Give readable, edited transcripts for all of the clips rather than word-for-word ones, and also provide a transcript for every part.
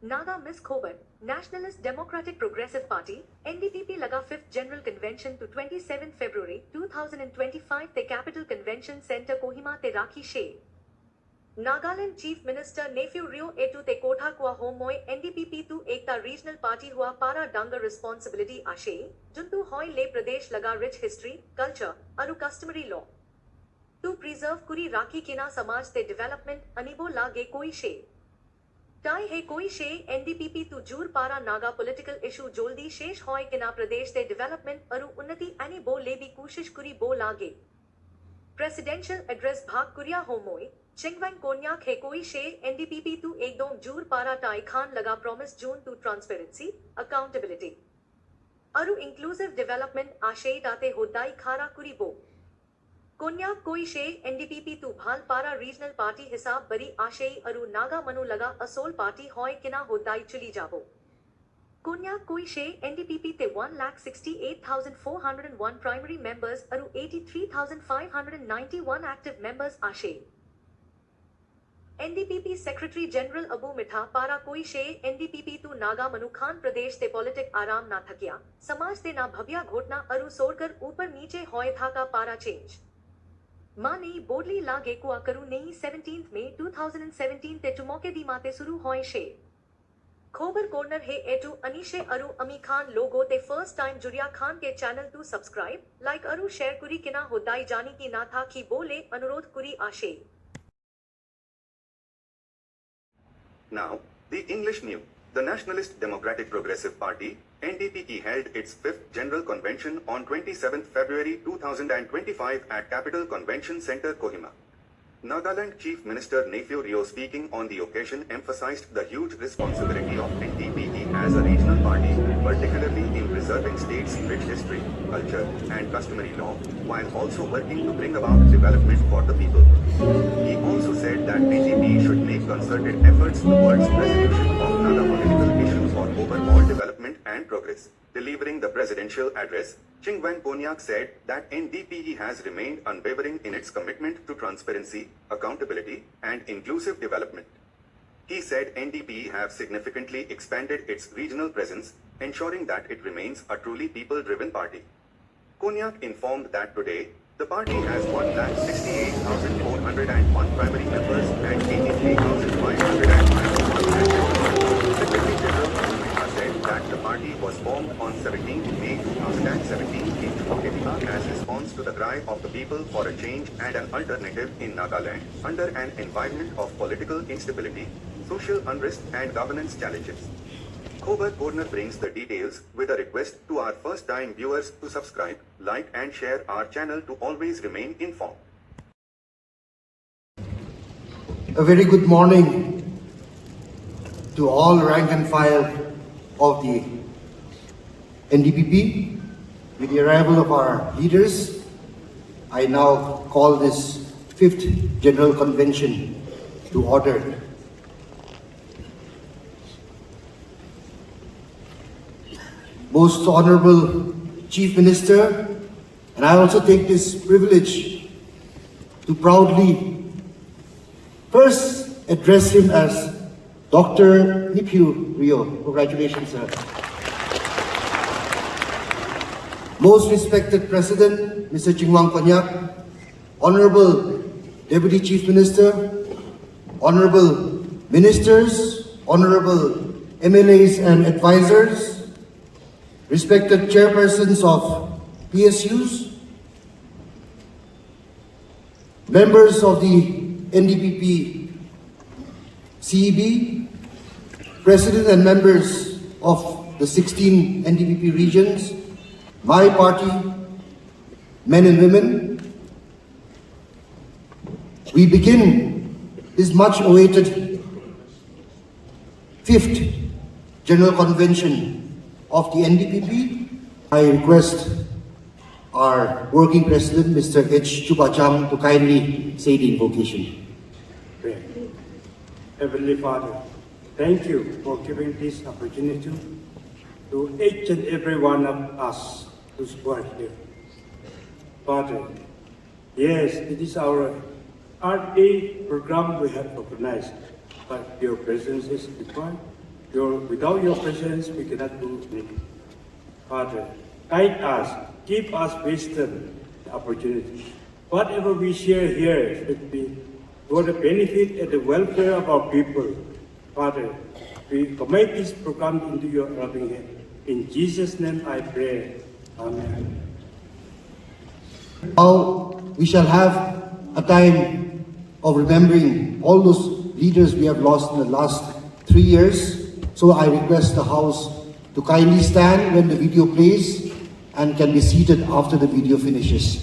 Naga Miss Khobar, Nationalist Democratic Progressive Party, NDPP Laga 5th General Convention to 27 February 2025 The Capital Convention Center Kohima Te Rakhi She. Nagaland Chief Minister Nephew Rio Etu Te Kotha Kua Homoy NDPP Tu Ekta Regional Party Hua Para Danga Responsibility Ashe, Juntu Hoi Le Pradesh Laga Rich History, Culture, Aru Customary Law. To preserve Kuri Rakhi Kina Samaj Te Development, Anibo Lage Koi She. Tai He Koi She NDPP Tu Jur Para Naga Political Issue Joldi Shesh Hoi Kina Pradesh Te Development, Aru Unnati Anibo Lebi Kushish Kuri Bo Lage. Presidential Address Bhag Kuria Homoy, Chingwang Konyak He Koi She NDPP Tu Ekdom Jur Para Tai Khan Laga Promise June to Transparency, Accountability. Aru Inclusive Development Ashe Tate Hodai Khara Kuri Bo. Konyak Koi She NDPP Tu Bhal Para Regional Party Hisab Bari Ashe Aru Naga Manu Laga Asol Party Hoi Kina Hodai Chuli Jabo. Konyak Koi She NDPP Te 1,68,401 primary members Aru 83,591 active members Ashe. NDPP Secretary General Abu Mitha Para Koi She NDPP Tu Naga Manu Khan Pradesh Te Politic Aram Na Thakya, Samaj Te Na Bhavya Ghotna Aru Sorkar Upar Niche Hoy Thaka Para Change. Mani Bodli Lage Kua Karu Nei 17th May 2017 Te Tumoke Di Mate Suru Hoy She. Khobar Corner He Etu Anishe Aru Ami Khan Logo Te first time Juria Khan Ke channel to subscribe, like Aru share Kuri Kina Hodai Jani Ki Na Tha Ki Bole Anurodh Kuri Ashe. Now, the English New. The Nationalist Democratic Progressive Party, NDPP held its 5th General Convention on 27 February 2025 at Capital Convention Center, Kohima. Nagaland Chief Minister Nephew Rio speaking on the occasion emphasized the huge responsibility of NDPP as a regional party, particularly in preserving state's rich history, culture, and customary law, while also working to bring about development for the people. He also said that NDP should make concerted efforts towards resolution of Naga political issues for overall development and progress. Delivering the presidential address, Chingwang Konyak said that NDPP has remained unwavering in its commitment to transparency, accountability, and inclusive development. He said NDPP have significantly expanded its regional presence, ensuring that it remains a truly people-driven party. Konyak informed that today, the party has 1,68,401 primary members and 83,591 Secretary General said that the party was formed on 17 May 2017 in Chukotepika as response to the cry of the people for a change and an alternative in Nagaland under an environment of political instability, social unrest and governance challenges. Khobar Corner brings the details with a request to our first-time viewers to subscribe, like and share our channel to always remain informed. A very good morning to all rank and file of the NDPP. With the arrival of our leaders, I now call this 5th General Convention to order. Most Honorable Chief Minister, and I also take this privilege to proudly first address him as Dr. Nephew Rio. Congratulations, sir. Most respected President, Mr. Chingwang Konyak, Honorable Deputy Chief Minister, Honorable Ministers, Honorable MLAs and Advisors, respected chairpersons of PSUs, members of the NDPP CEB, president and members of the 16 NDPP regions, my party, men and women, we begin this much awaited 5th General Convention of the NDPP. I request our working president, Mr. H. Chubacham, to kindly say the invocation. Pray. Heavenly Father, thank you for giving this opportunity to each and every one of us who's here. Father, yes, it is our Art Day program we have organized, but your presence is required. Without your presence, we cannot do anything. Father, guide us, give us wisdom, and opportunity. Whatever we share here should be for the benefit and the welfare of our people. Father, we commit this program into your loving hand. In Jesus' name I pray. Amen. Now we shall have a time of remembering all those leaders we have lost in the last 3 years. So I request the House to kindly stand when the video plays and can be seated after the video finishes.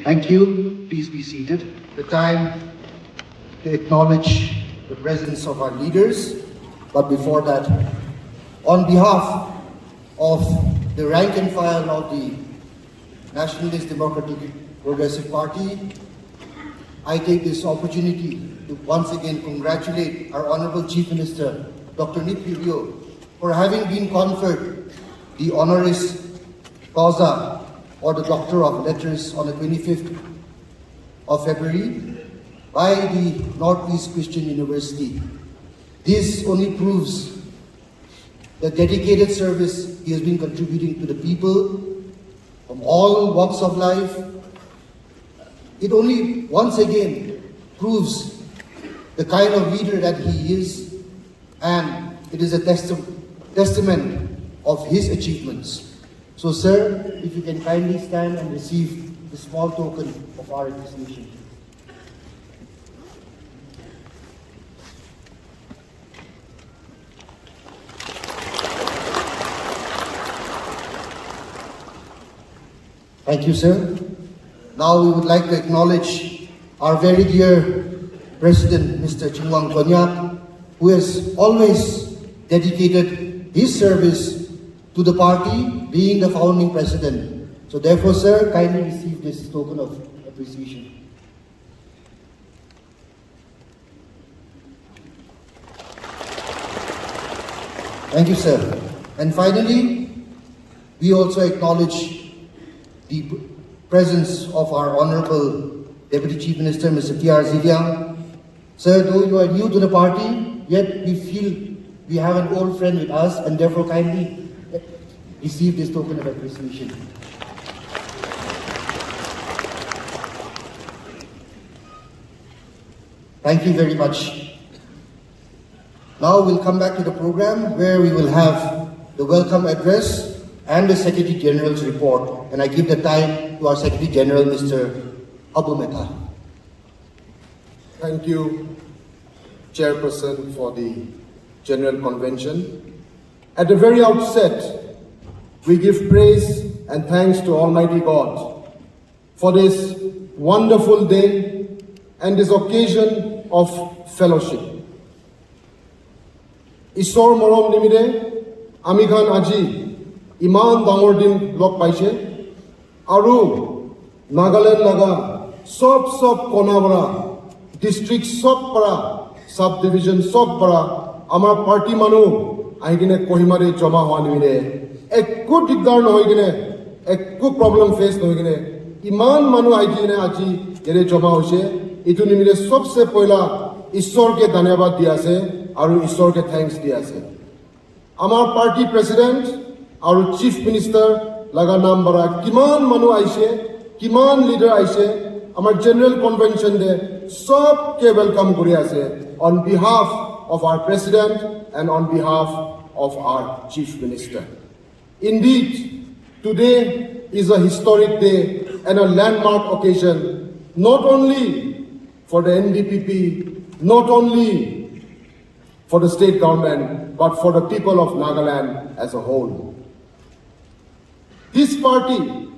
Thank you. Please be seated. The time to acknowledge the presence of our leaders. But before that, on behalf of the rank and file of the Nationalist Democratic Progressive Party, I take this opportunity to once again congratulate our Honorable Chief Minister, Dr. Nipi Rio, for having been conferred the honoris causa, or the Doctor of Letters, on the 25th of February by the Northeast Christian University. This only proves the dedicated service he has been contributing to the people from all walks of life. It only once again proves the kind of leader that he is, and it is a testament of his achievements. So, sir, if you can kindly stand and receive the small token of our appreciation. Thank you, sir. Now we would like to acknowledge our very dear President, Mr. Chingwang Konyak, who has always dedicated his service to the party, being the founding president. So therefore, sir, kindly receive this token of appreciation. Thank you, sir. And finally, we also acknowledge the presence of our Honorable Deputy Chief Minister, Mr. T.R. Ziliang. Sir, though you are new to the party, yet we feel we have an old friend with us, and therefore kindly receive this token of appreciation. Thank you very much. Now we'll come back to the program where we will have the welcome address and the Secretary General's report. And I give the time to our Secretary General, Mr. Abu Mehta. Thank you, Chairperson, for the General Convention. At the very outset, we give praise and thanks to Almighty God for this wonderful day and this occasion of fellowship. Ishor morom nimide amikhan aji iman dangor din log paise aru Nagaland laga sob kona bara district sob para subdivision sob para amar party manu ahigine Kohimare joma hoa nimide ekku digdar nohoi gine ekku problem face nohoi gine iman manu ahigine aji yere joma hoise itu nimide sobse poila Ishor ke dhanyabad dia ase aru Ishor ke thanks dia ase. Amar party president aru chief minister laga naam bara kiman manu aise, kiman leader aise, amar general convention de sob ke welcome kuri ase on behalf of our president and on behalf of our chief minister. Indeed, today is a historic day and a landmark occasion, not only for the NDPP, not only for the state government, but for the people of Nagaland as a whole. This party,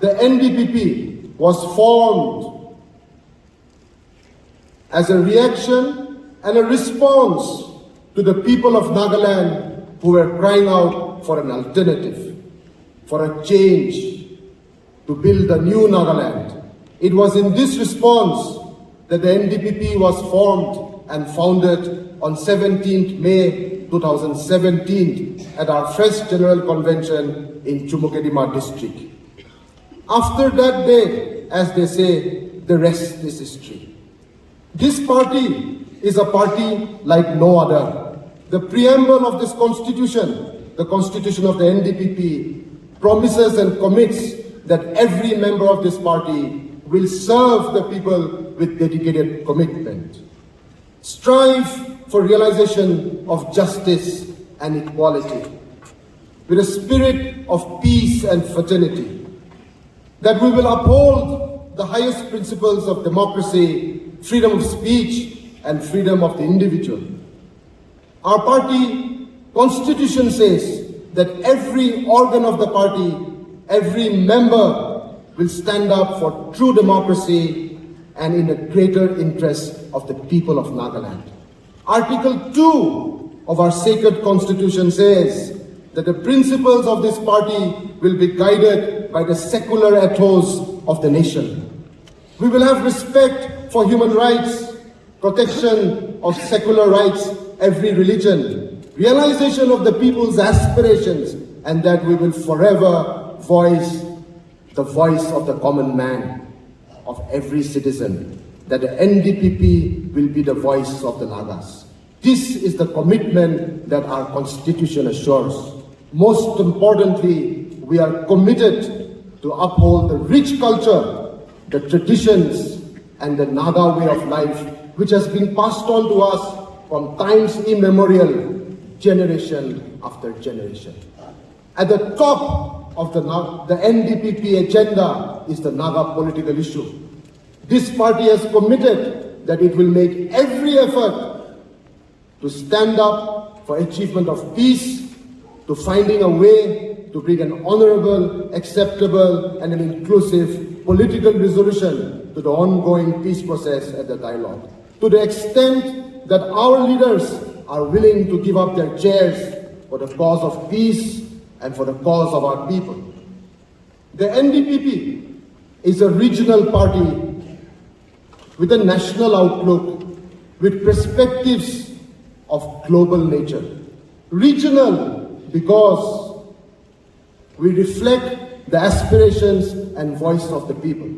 the NDPP, was formed as a reaction and a response to the people of Nagaland who were crying out for an alternative, for a change, to build a new Nagaland. It was in this response that the NDPP was formed and founded on 17th May 2017 at our first General Convention in Chumukedima district. After that day, as they say, the rest is history. This party is a party like no other. The preamble of this constitution, the constitution of the NDPP, promises and commits that every member of this party will serve the people with dedicated commitment. Strive for realization of justice and equality with a spirit of peace and fraternity. That we will uphold the highest principles of democracy, freedom of speech, and freedom of the individual. Our party constitution says that every organ of the party, every member will stand up for true democracy and in the greater interest of the people of Nagaland. Article 2 of our sacred constitution says that the principles of this party will be guided by the secular ethos of the nation. We will have respect for human rights, protection of secular rights, every religion, realization of the people's aspirations, and that we will forever voice the voice of the common man, of every citizen, that the NDPP will be the voice of the Nagas. This is the commitment that our constitution assures. Most importantly, we are committed to uphold the rich culture, the traditions, and the Naga way of life, which has been passed on to us from times immemorial, generation after generation. At the top of the NDPP agenda is the Naga political issue. This party has committed that it will make every effort to stand up for achievement of peace, to finding a way to bring an honorable, acceptable, and an inclusive political resolution to the ongoing peace process and the dialogue. To the extent that our leaders are willing to give up their chairs for the cause of peace and for the cause of our people. The NDPP is a regional party with a national outlook, with perspectives of global nature. Regional because we reflect the aspirations and voice of the people.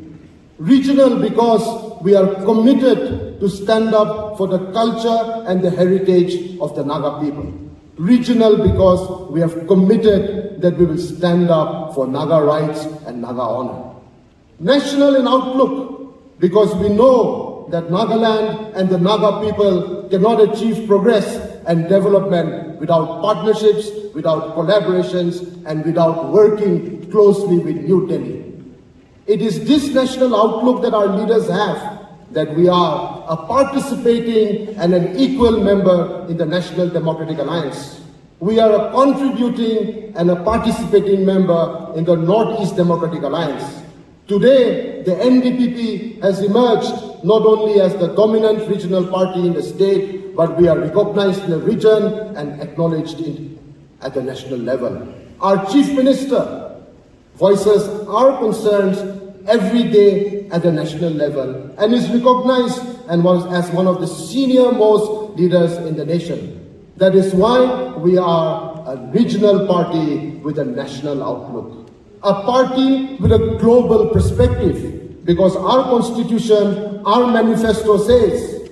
Regional because we are committed to stand up for the culture and the heritage of the Naga people. Regional because we have committed that we will stand up for Naga rights and Naga honor. National in outlook because we know that Nagaland and the Naga people cannot achieve progress and development without partnerships, without collaborations, and without working closely with New Delhi. It is this national outlook that our leaders have, that we are a participating and an equal member in the National Democratic Alliance. We are a contributing and a participating member in the Northeast Democratic Alliance. Today, the NDPP has emerged not only as the dominant regional party in the state, but we are recognized in the region and acknowledged at the national level. Our Chief Minister voices our concerns every day at the national level and is recognized and as one of the senior most leaders in the nation. That is why we are a regional party with a national outlook. A party with a global perspective, because our constitution, our manifesto says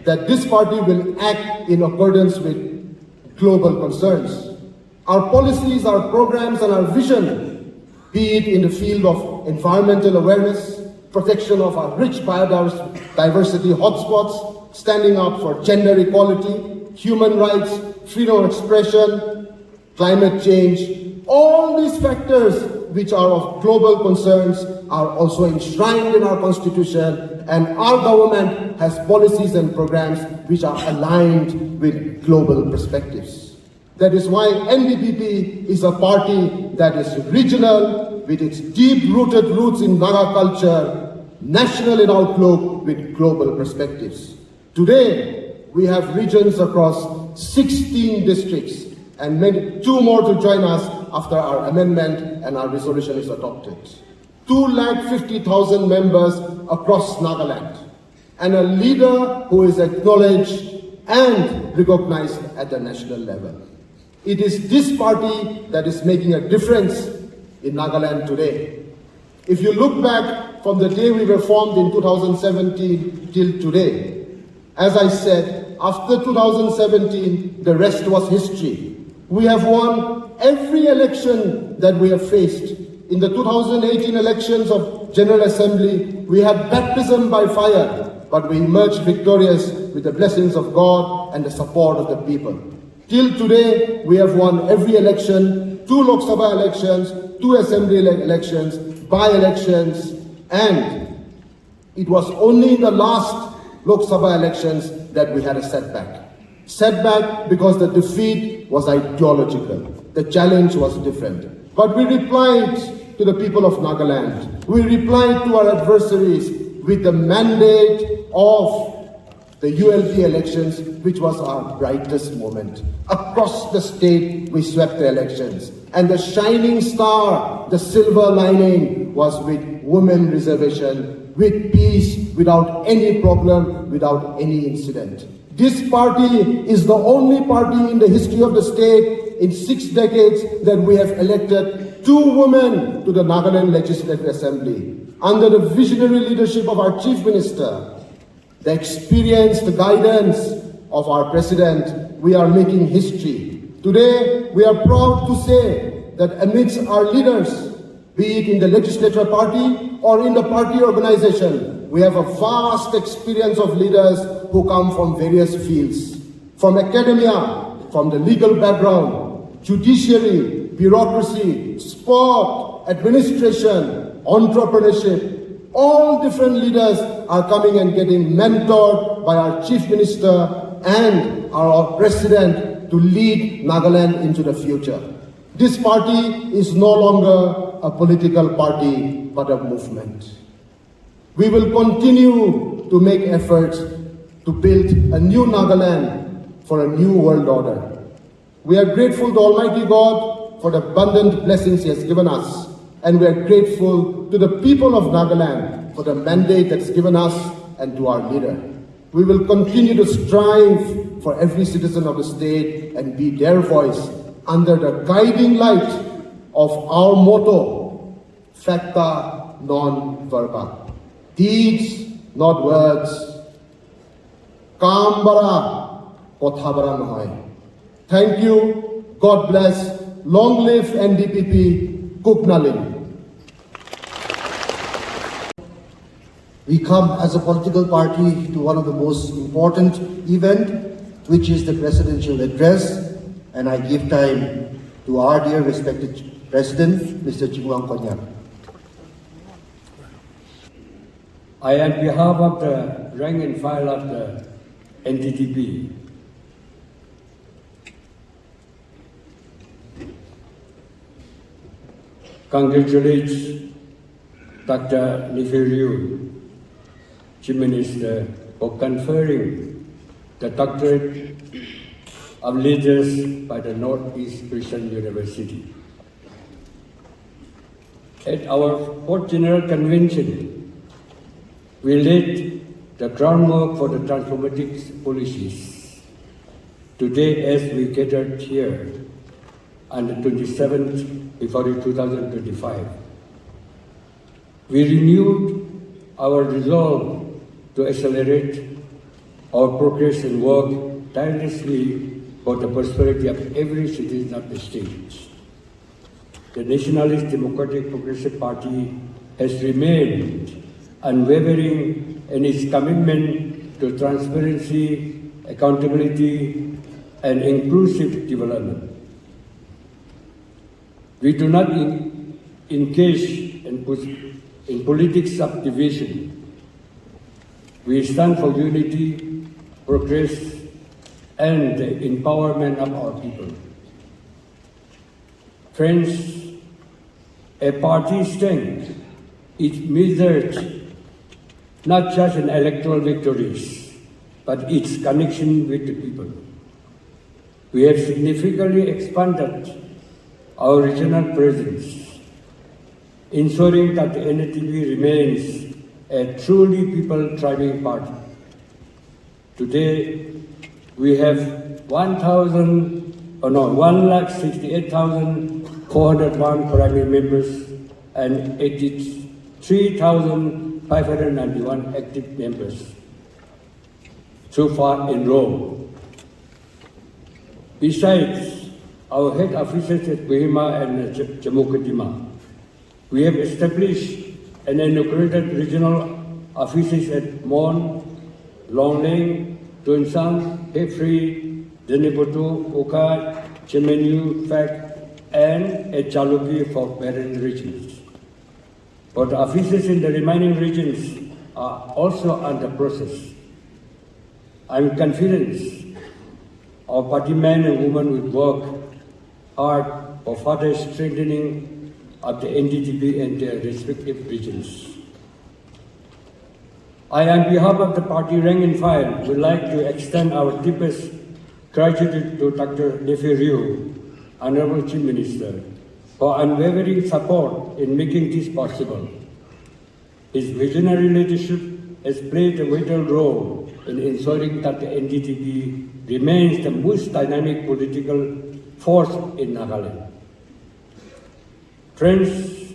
that this party will act in accordance with global concerns. Our policies, our programs, and our vision, be it in the field of environmental awareness, protection of our rich biodiversity hotspots, standing up for gender equality, human rights, freedom of expression, climate change, all these factors which are of global concerns are also enshrined in our constitution, and our government has policies and programs which are aligned with global perspectives. That is why NDPP is a party that is regional, with its deep-rooted roots in Naga culture, national in outlook with global perspectives. Today, we have regions across 16 districts, and two more to join us after our amendment and our resolution is adopted. 250,000 members across Nagaland, and a leader who is acknowledged and recognized at the national level. It is this party that is making a difference in Nagaland today. If you look back from the day we were formed in 2017 till today, as I said, after 2017, the rest was history. We have won every election that we have faced. In the 2018 elections of General Assembly, we had baptism by fire, but we emerged victorious with the blessings of God and the support of the people. Till today, we have won every election, 2 Lok Sabha elections, 2 Assembly elections, by-elections, and it was only in the last Lok Sabha elections that we had a setback. Setback because the defeat was ideological. The challenge was different. But we replied to the people of Nagaland. We replied to our adversaries with the mandate of the ULP elections, which was our brightest moment. Across the state, we swept the elections. And the shining star, the silver lining, was with women reservation, with peace, without any problem, without any incident. This party is the only party in the history of the state in 6 decades that we have elected 2 women to the Nagaland Legislative Assembly. Under the visionary leadership of our Chief Minister, the experience, the guidance of our President, we are making history. Today, we are proud to say that amidst our leaders, be it in the legislature party or in the party organization, we have a vast experience of leaders who come from various fields. From academia, from the legal background, judiciary, bureaucracy, sport, administration, entrepreneurship. All different leaders are coming and getting mentored by our Chief Minister and our President to lead Nagaland into the future. This party is no longer a political party, but a movement. We will continue to make efforts to build a new Nagaland for a new world order. We are grateful to Almighty God for the abundant blessings He has given us, and we are grateful to the people of Nagaland for the mandate that's given us and to our leader. We will continue to strive for every citizen of the state and be their voice under the guiding light of our motto, Facta non verba. Deeds, not words. Kaam bara, kotha bara nohoy. Thank you. God bless. Long live NDPP. Kuknalim. We come as a political party to one of the most important events, which is the presidential address, and I give time to our dear respected President, Mr. Chingwang Konyak. I, on behalf of the rank and file of the NDPP, congratulate Dr. Nefiu, Chief Minister, for conferring the doctorate of leaders by the Northeast Christian University. At our 4th General Convention, we laid the groundwork for the transformative policies. Today, as we gathered here on the 27th February 2025, we renewed our resolve to accelerate our progress and work tirelessly for the prosperity of every citizen of the state. The Nationalist Democratic Progressive Party has remained unwavering in its commitment to transparency, accountability, and inclusive development. We do not engage in politics of division. We stand for unity, progress, and the empowerment of our people. Friends, a party's strength is measured not just in electoral victories, but its connection with the people. We have significantly expanded our regional presence, ensuring that the NDPP remains a truly people-driving party. Today, we have 168,401 primary members and 83,591 active members so far enrolled. Besides our head offices at Kohima and Jammu, we have established and inaugurated regional offices at Mon, Longleng, Tunsang, Hefri, Deniputu, Oka, Chemenu, Fak, and at Chaluki for parent regions. But the offices in the remaining regions are also under process. I'm confident our party men and women will work hard for further strengthening of the NDPP and their respective regions. I, on behalf of the party rank and file, would like to extend our deepest gratitude to Dr. Nefiu, Honorable Chief Minister, for unwavering support in making this possible. His visionary leadership has played a vital role in ensuring that the NDPP remains the most dynamic political force in Nagaland. Friends,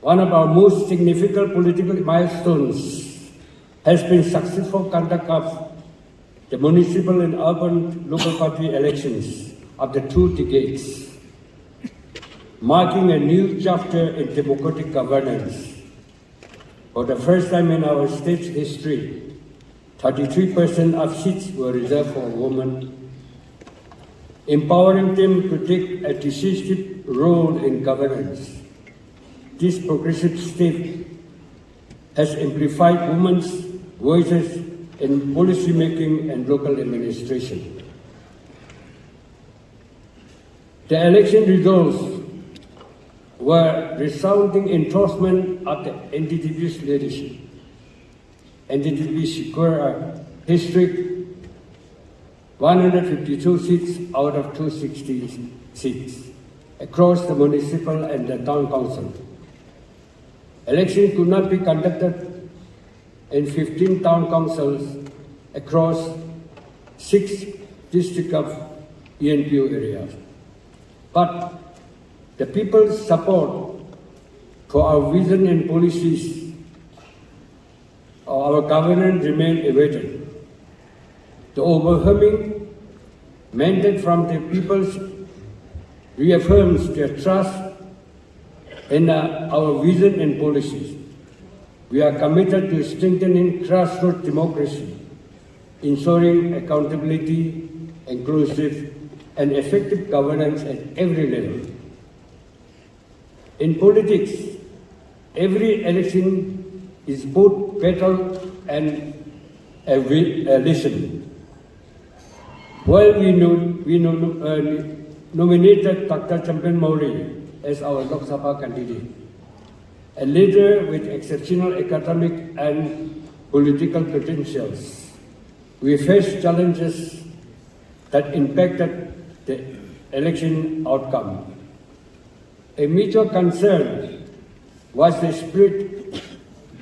one of our most significant political milestones has been successful conduct of the municipal and urban local party elections of the 2 decades, marking a new chapter in democratic governance. For the first time in our state's history, 33% of seats were reserved for women, empowering them to take a decisive role in governance. This progressive step has amplified women's voices in policy making and local administration. The election results were resounding endorsement of the NDPP's leadership. NDPP secured a historic 152 seats out of 260 seats across the municipal and the town council. Elections could not be conducted in 15 town councils across 6 districts of ENPO areas. But the people's support for our vision and policies of our government remain awaited. The overwhelming mandate from the peoples reaffirms their trust in our vision and policies. We are committed to strengthening grassroots democracy, ensuring accountability, inclusive, and effective governance at every level. In politics, every election is both battle and a lesson. While we nominated Dr. Champion Mauri as our Lok Sabha candidate, a leader with exceptional academic and political credentials, we faced challenges that impacted the election outcome. A major concern was the spread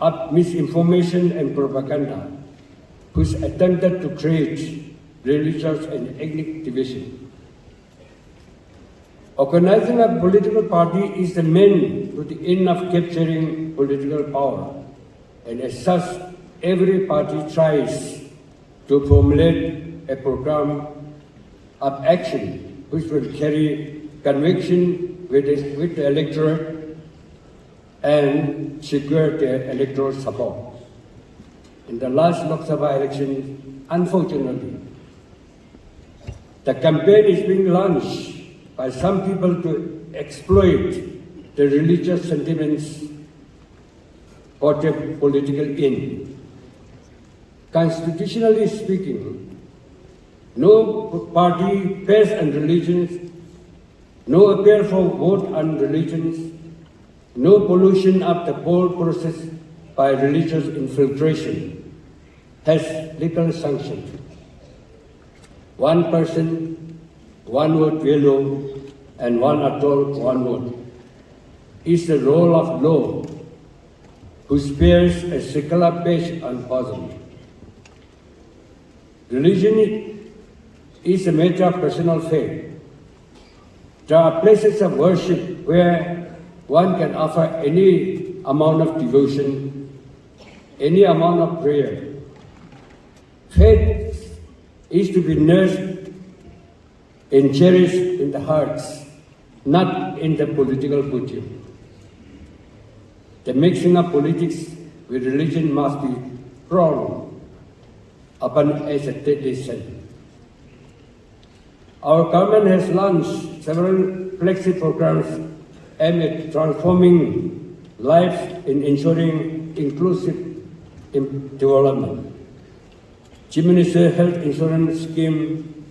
of misinformation and propaganda, which attempted to create religious and ethnic division. Organizing a political party is the means to the end of capturing political power, and as such, every party tries to formulate a program of action which will carry conviction with the electorate and secure their electoral support. In the last Lok Sabha election, unfortunately, the campaign is being launched by some people to exploit the religious sentiments for their political end. Constitutionally speaking, no party based on religions, no appeal for vote on religions, no pollution of the poll process by religious infiltration has legal sanction. One person, one vote value, and one atoll, one vote is the role of law, whose bears a secular based on person. Religion is a matter of personal faith. There are places of worship where one can offer any amount of devotion, any amount of prayer. Faith is to be nursed and cherished in the hearts, not in the political butcher. The mixing of politics with religion must be frowned upon as a deadly sin. Our government has launched several flagship programs aimed at transforming lives and ensuring inclusive development. Chief Minister Health Insurance Scheme,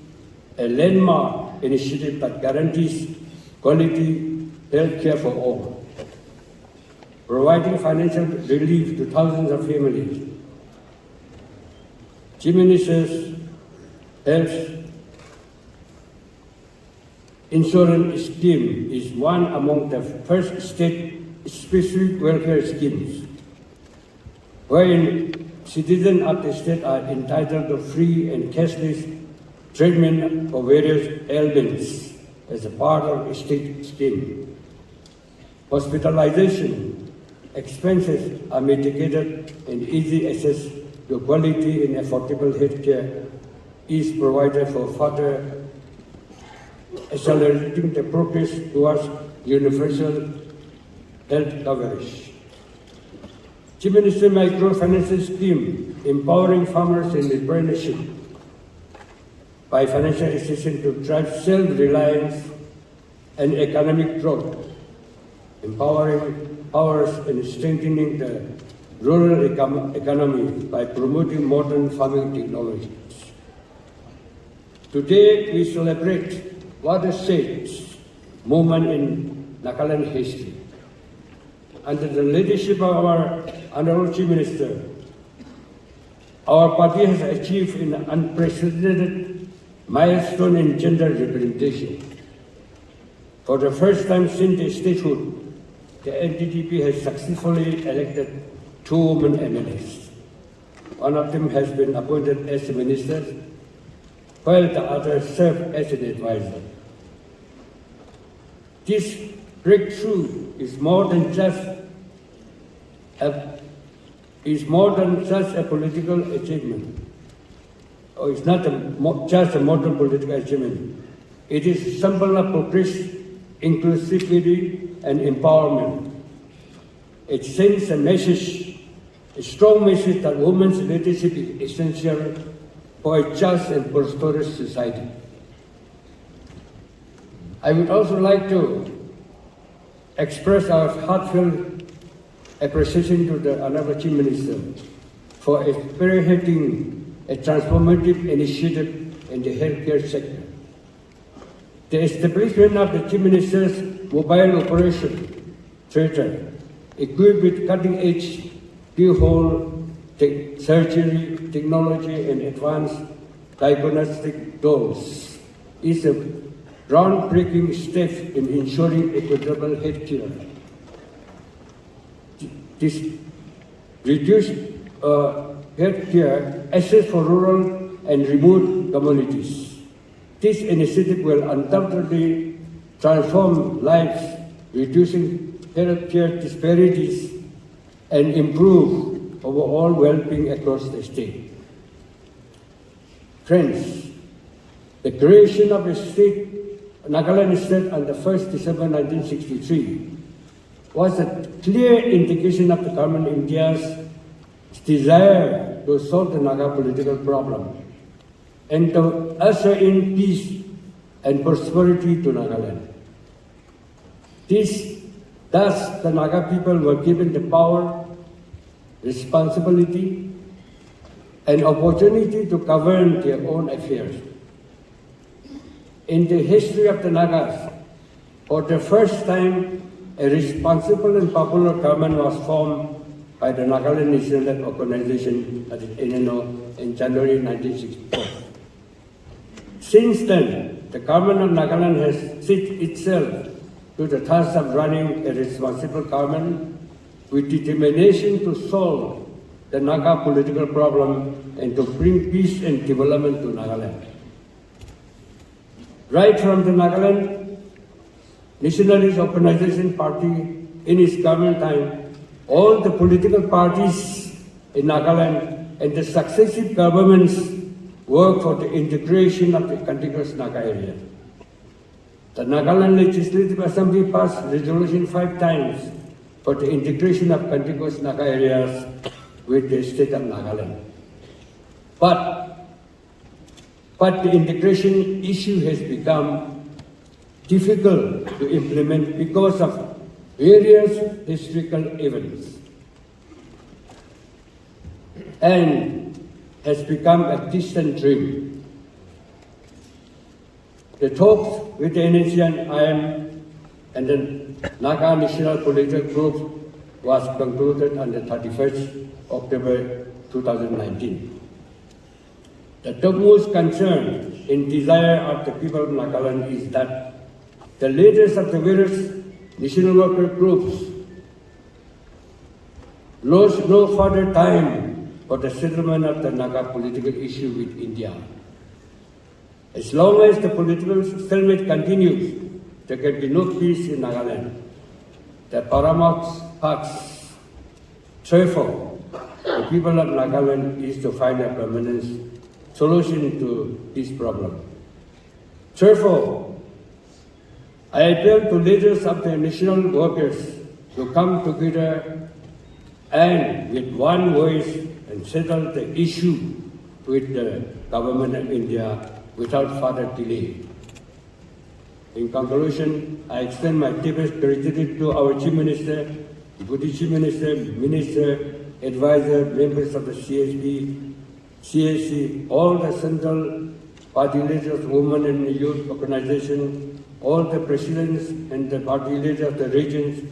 a landmark initiative that guarantees quality health care for all, providing financial relief to thousands of families. Chief Minister's Health Insurance Scheme is one among the first state-specific welfare schemes, wherein citizens of the state are entitled to free and cashless treatment for various ailments as a part of a state scheme. Hospitalization expenses are mitigated and easy access to quality and affordable health care is provided for further accelerating the progress towards universal health coverage. Chief Minister Microfinance Scheme, empowering farmers in entrepreneurship by financial assistance to drive self-reliance and economic growth, empowering powers and strengthening the rural economy by promoting modern farming technologies. Today we celebrate watershed movement in Nagaland history. Under the leadership of our Honorable Chief Minister, our party has achieved an unprecedented milestone in gender representation. For the first time since the statehood, the NDPP has successfully elected 2 women MLAs. One of them has been appointed as a minister, while the other served as an advisor. This breakthrough is more than just a political achievement, or it's not just a modern political achievement. It is a symbol of progress, inclusivity, and empowerment. It sends a strong message that women's leadership is essential for a just and prosperous society. I would also like to express our heartfelt appreciation to the Honorable Chief Minister for spearheading a transformative initiative in the healthcare sector. The establishment of the Chief Minister's mobile operation theatre, equipped with cutting-edge keyhole surgery technology and advanced diagnostic tools, is a groundbreaking step in ensuring equitable healthcare. This reduced healthcare access for rural and remote communities. This initiative will undoubtedly transform lives, reducing healthcare disparities, and improve overall well-being across the state. Friends, the creation of the Nagaland state on the 1st December 1963 was a clear indication of the government India's desire to solve the Naga political problem and to usher in peace and prosperity to Nagaland. Thus, the Naga people were given the power, responsibility, and opportunity to govern their own affairs. In the history of the Nagas, for the first time, a responsible and popular government was formed by the Nagaland National Organization at NNO in January 1964. Since then, the government of Nagaland has set itself to the task of running a responsible government with determination to solve the Naga political problem and to bring peace and development to Nagaland. Right from the Nagaland Nationalist Organization Party in its government time, all the political parties in Nagaland and the successive governments worked for the integration of the contiguous Naga area. The Nagaland Legislative Assembly passed resolution 5 times for the integration of contiguous Naga areas with the state of Nagaland. But the integration issue has become difficult to implement because of various historical events and has become a distant dream. The talks with the NACN, IM, and the Naga National Political Group was concluded on the 31st October 2019. The topmost concern and desire of the people of Nagaland is that the leaders of the various national worker groups lose no further time for the settlement of the Naga political issue with India. As long as the political stalemate continues, there can be no peace in Nagaland. The paramount task, therefore, the people of Nagaland is to find a permanent solution to this problem. Therefore, I appeal to leaders of the national workers to come together and with one voice and settle the issue with the government of India without further delay. In conclusion, I extend my deepest gratitude to our Chief Minister, Deputy Chief Minister, Minister, Advisor, members of the CSB, CSC, all the central party leaders, women and youth organization, all the presidents and the party leaders of the regions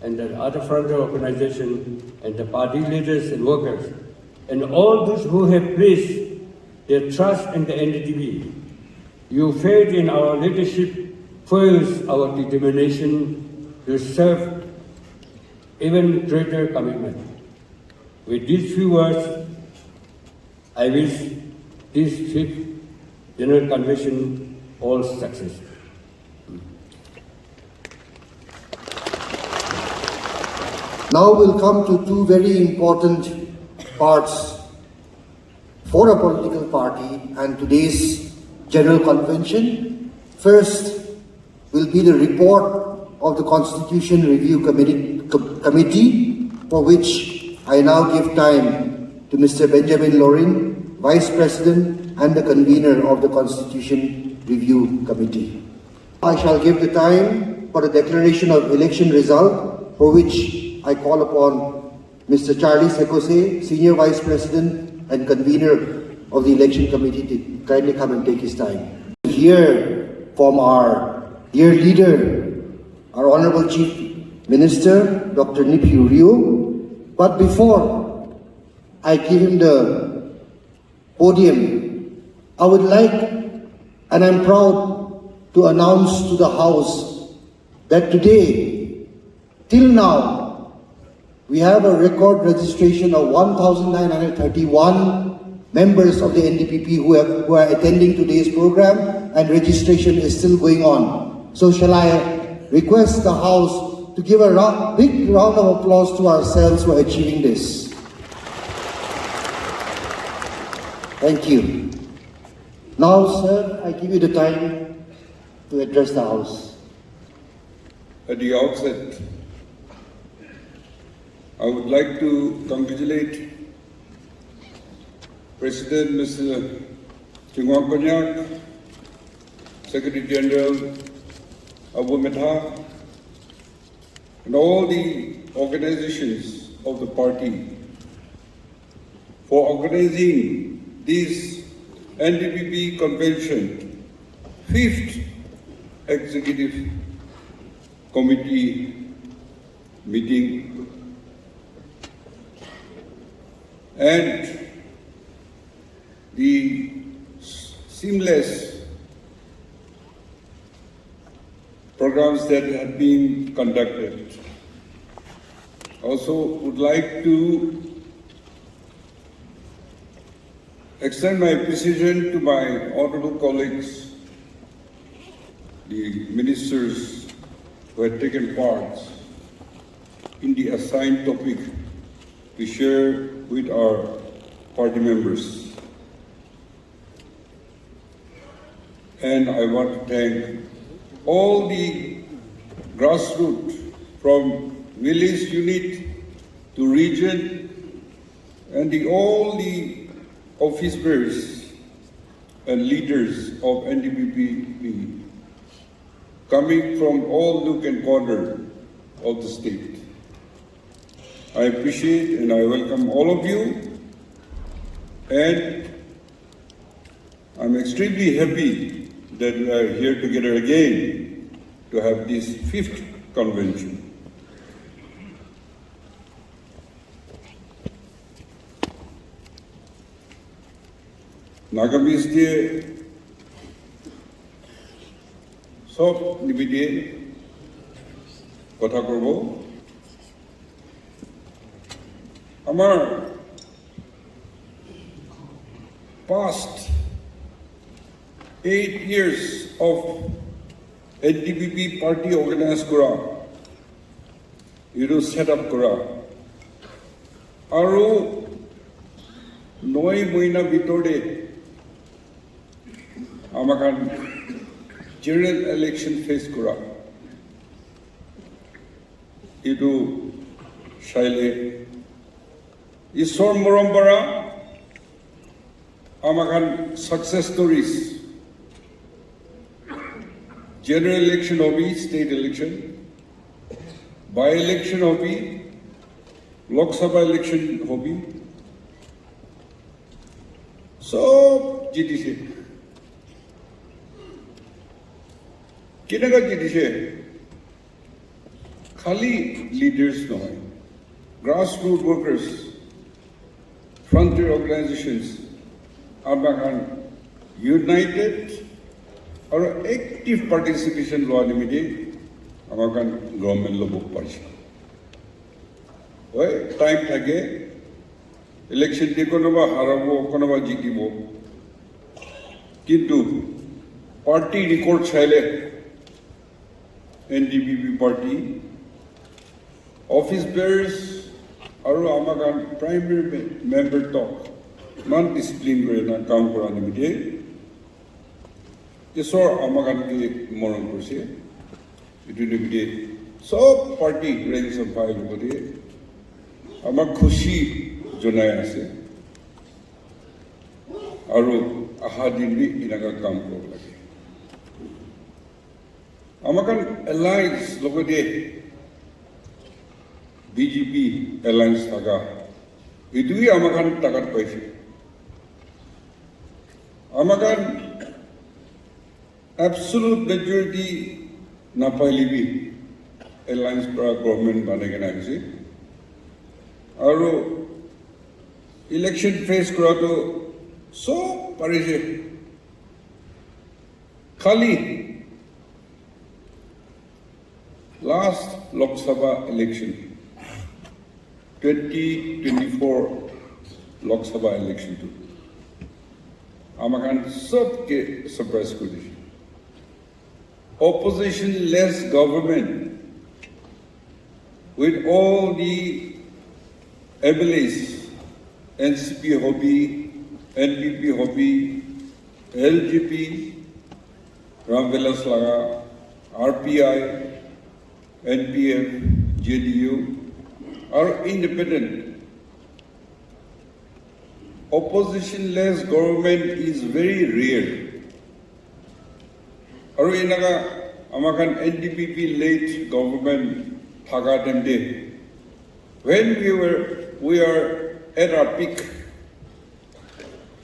and the other frontier organizations and the party leaders and workers, and all those who have placed their trust in the NDPP. Your faith in our leadership fuels our determination to serve even greater commitment. With these few words, I wish this 5th General Convention all success. Now we'll come to two very important parts for a political party and today's General Convention. First will be the report of the Constitution Review Committee, for which I now give time to Mr. Benjamin Loring, Vice President and the convener of the Constitution Review Committee. I shall give the time for the declaration of election result, for which I call upon Mr. Charlie Sekose, Senior Vice President and convener of the Election Committee, to kindly come and take his time. Hear from our dear leader, our Honorable Chief Minister, Dr. Niphiu Rio. But before I give him the podium, I would like, and I'm proud to announce to the House that today, till now, we have a record registration of 1,931 members of the NDPP who are attending today's program, and registration is still going on. So shall I request the House to give a big round of applause to ourselves for achieving this. Thank you. Now, sir, I give you the time to address the House. At the outset, I would like to congratulate President Mr. Chingwang Konyak, Secretary General Abu Metha, and all the organizations of the party for organizing this NDPP convention, 5th Executive Committee meeting, and the seamless programs that have been conducted. Also would like to extend my appreciation to my honorable colleagues, the ministers who had taken part in the assigned topic to share with our party members. And I want to thank all the grassroots from village unit to region and all the office bearers and leaders of NDPP coming from all nook and corner of the state. I appreciate and I welcome all of you, and I'm extremely happy that we are here together again to have this 5th convention. Nagamis দিয়ে সব নিবিড়ে কথা করব। আমার past 8 years of NDPP party organized kora, set up kora, aru 9 মহিনা ভিতরে আমাকান general election face kora. Idu shaile Isor Morombara আমাকান success stories. General election hobi, state election, by-election hobi, Lok Sabha election hobi. So, GTC. Kinaga GTC? Khali leaders noy, grassroots workers, frontier organizations, আমাকান united or active participation loa nimide আমাকান government lobo parche. Oi time thake election de kono ba harabo kono ba jitibo. কিন্তু party record চাইলে NDPP party office Beers আৰু আমাক primary member টক ইমান discipline কৰি কাম কৰা নিমিত্তে ঈশ্বৰ আমাক মৰম কৰিছে এইটো নিমিত্তে সব পাৰ্টি ৰেঞ্জ অফ ভাই লগতে আমাক খুচি জনাই আছে আৰু আহা দিন এনেকুৱা কাম কৰিব লাগে আমাক এলায়েন্স লগতে BJP এলায়েন্স থাকা এইটোৱে আমাক টাকাত পাইছে আমাক absolute majority নাপাইলিবি এলায়েন্স পৰা গভৰ্ণমেণ্ট বানাই কেনে আহিছে আৰু ইলেকশ্যন ফেচ কৰাটো সব পাৰিছে খালি last Lok Sabha election 2024 Lok Sabha election to amakan sabke surprise kuri opposition less government with all the MLAs NCP hobby NPP hobby LGP Ramvelas Laga RPI NPF, JDU are independent. Opposition-less government is very rare. Aru inaga amakan NDPP late government thaga temde. When we are at our peak,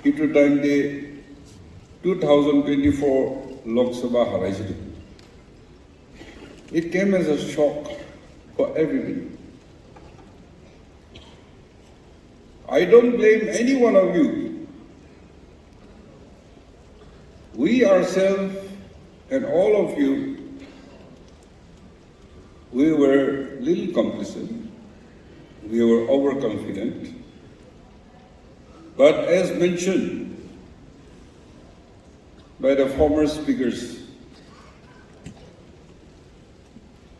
itu time de 2024 Lok Sabha haraisidu. It came as a shock for everybody. I don't blame any one of you. We ourselves and all of you, we were little complacent. We were overconfident. But as mentioned by the former speakers,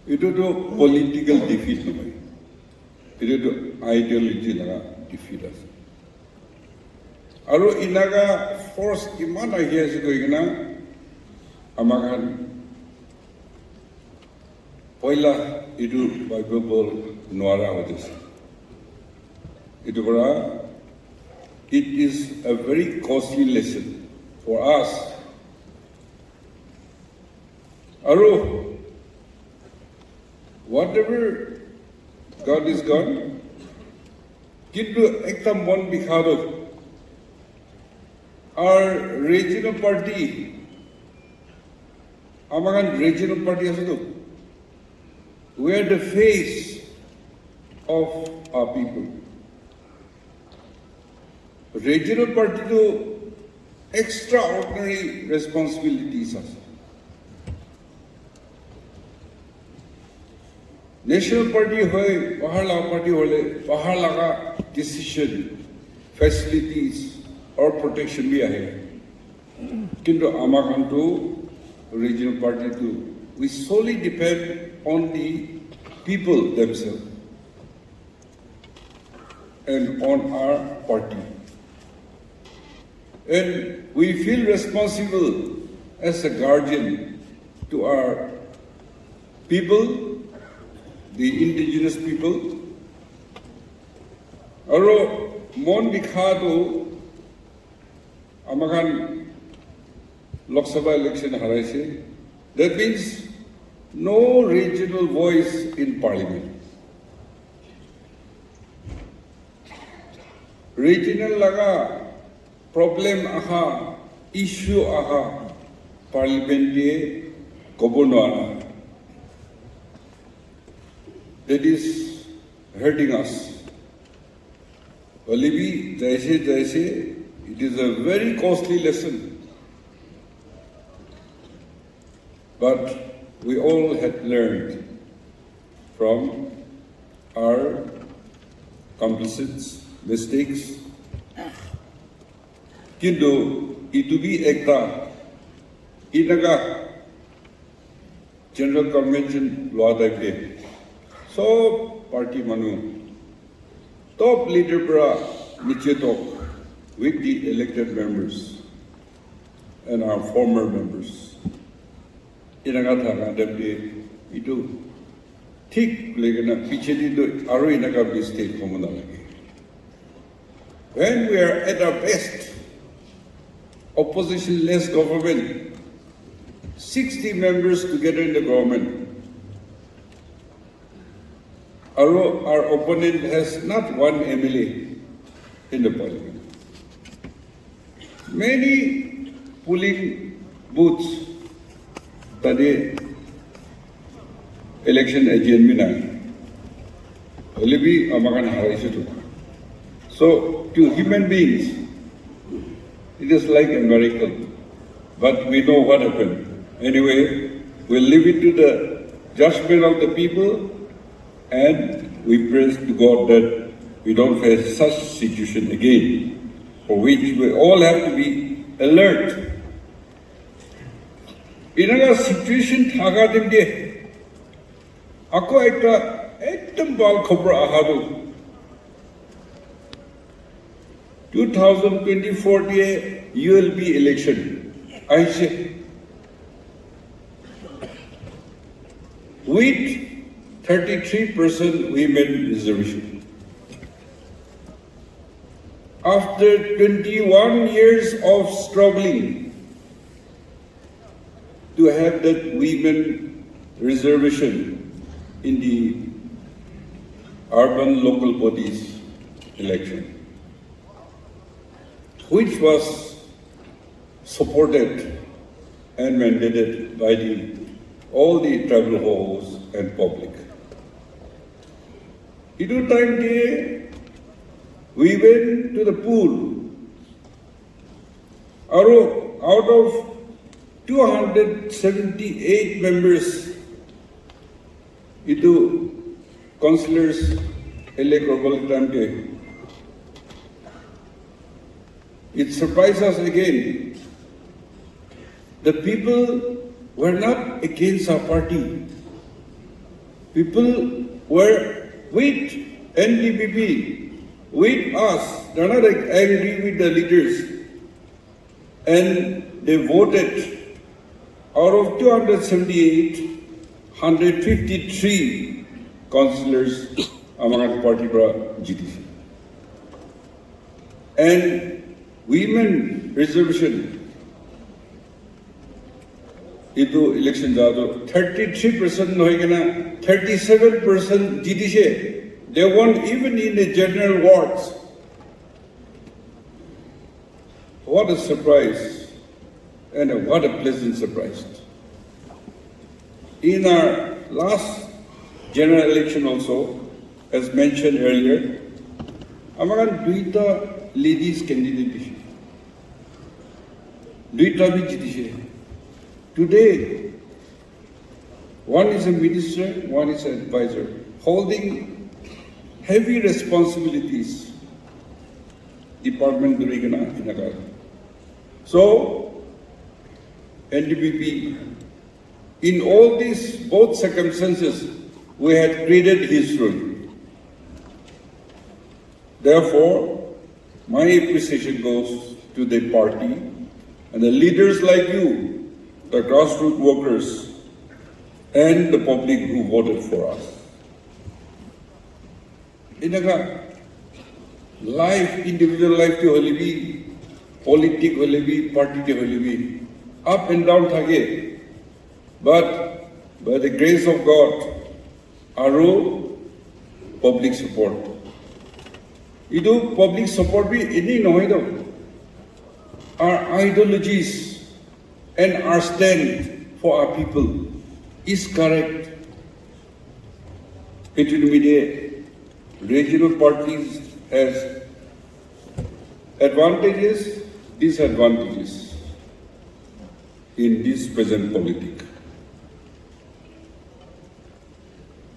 it is a political defeat. It is an ideology defeat. Aru inaga force iman ahi ase koigena amakan poila itu Bible noara hodise. Itu bara it is a very costly lesson for us. Aru whatever God is gone, kintu ekta mon bikhado our regional party, amagan regional party asedo, we are the face of our people. Regional party to extraordinary responsibilities ase. National party hoy, bahar laga party hole, bahar laga decision, facilities or protection bhi ahe. Kintu amakan to regional party to, we solely depend on the people themselves and on our party. And we feel responsible as a guardian to our people, the indigenous people. Aro mon bikhado amakan Lok Sabha election haraise. That means no regional voice in parliament. Regional laga problem aha, issue aha, parliament ye kobo noara. That is hurting us. Alibi, jaise, it is a very costly lesson. But we all had learned from our complicits, mistakes. Kintu itubi ekta inaga general convention law type so party manu top leader pra niche talk with the elected members and our former members inaga thaga dabde itu thik legena piche di do aro inaga mistake homona lage when we are at our best opposition-less government, 60 members together in the government. Our opponent has not one MLA in the parliament. Many polling booths today election agent mina. Olibi amakan haraisi tu. So to human beings, it is like a miracle, but we know what happened. Anyway, we'll leave it to the judgment of the people, and we pray to God that we don't face such situation again, for which we all have to be alert. In a situation, thaga dimde, ako ekdam bal khobra ahadu. 2024 ULB election, I say, with 33% women reservation. After 21 years of struggling to have that women reservation in the urban local bodies election, which was supported and mandated by all the tribal halls and public. It was time we went to the pool. Out of 278 members, councillors elect. It surprised us again. The people were not against our party. People were with NDPP, with us. They're not angry with the leaders. And they voted out of 278, 153 councillors among the party GTC. And women reservation, itu election jado 33% noigena 37% GTC. They won even in the general wards. What a surprise, and what a pleasant surprise. In our last general election also, as mentioned earlier, amaran duita ladies candidate. Today, one is a minister, one is an advisor, holding heavy responsibilities. Department Durigana Inagar. So, NDPP, in all these both circumstances, we had created history. Therefore, my appreciation goes to the party and the leaders like you, the grassroots workers, and the public who voted for us. Inaga life, individual life to holibi, politic holibi, party to holibi, up and down thage. But by the grace of God, aro public support. Idu public support bhi ini nohoy do. Our ideologies and our stand for our people is correct. It will be the regional parties has advantages, disadvantages in this present politics.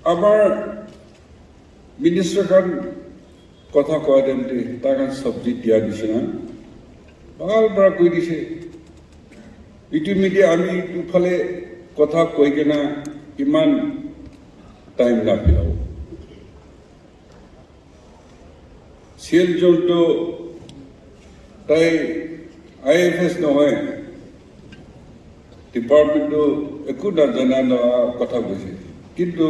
Our minister kan kotha koy dente takan subject dia disina ভাল পৰা কৈ দিছে ইতিমধ্যে আমি ইফালে কথা কৈ কিনা ইমান টাইম নাপাওঁ চিএল জনটো তাই IFS নহয় ডিপাৰ্টমেণ্টটো একো নাজানা কথা কৈছে কিন্তু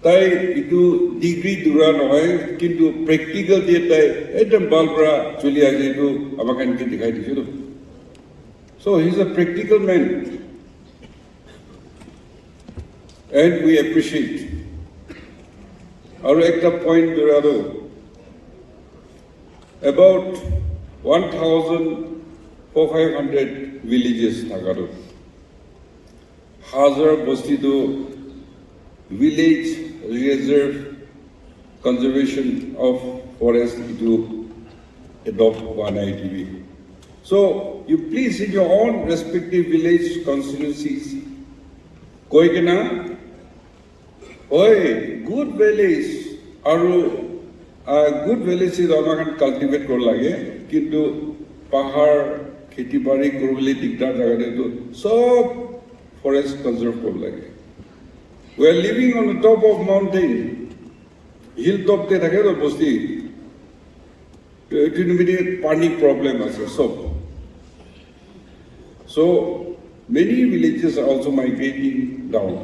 তাই এইটো ডিগ্ৰী দূৰা নহয় কিন্তু প্ৰেক্টিকেল দিয়ে তাই একদম ভাল পৰা চলি আছে এইটো আমাক এনেকৈ দেখাই দিছিলোঁ so he's a practical man and we appreciate আৰু একটা পইণ্ট দূৰালো about 1,500 villages থাকাটো হাজাৰ বস্তিটো village reserve conservation of forest to adopt one ITV. So you please in your own respective village constituencies Koikena Oi good village aru good village is amakan cultivate kor lage kintu pahar kheti bari korobole diktar jagate to sob forest conserve kor lage we are living on the top of mountain hilltop te thake to bosti intermediate pani problem ase sob so many villages are also migrating down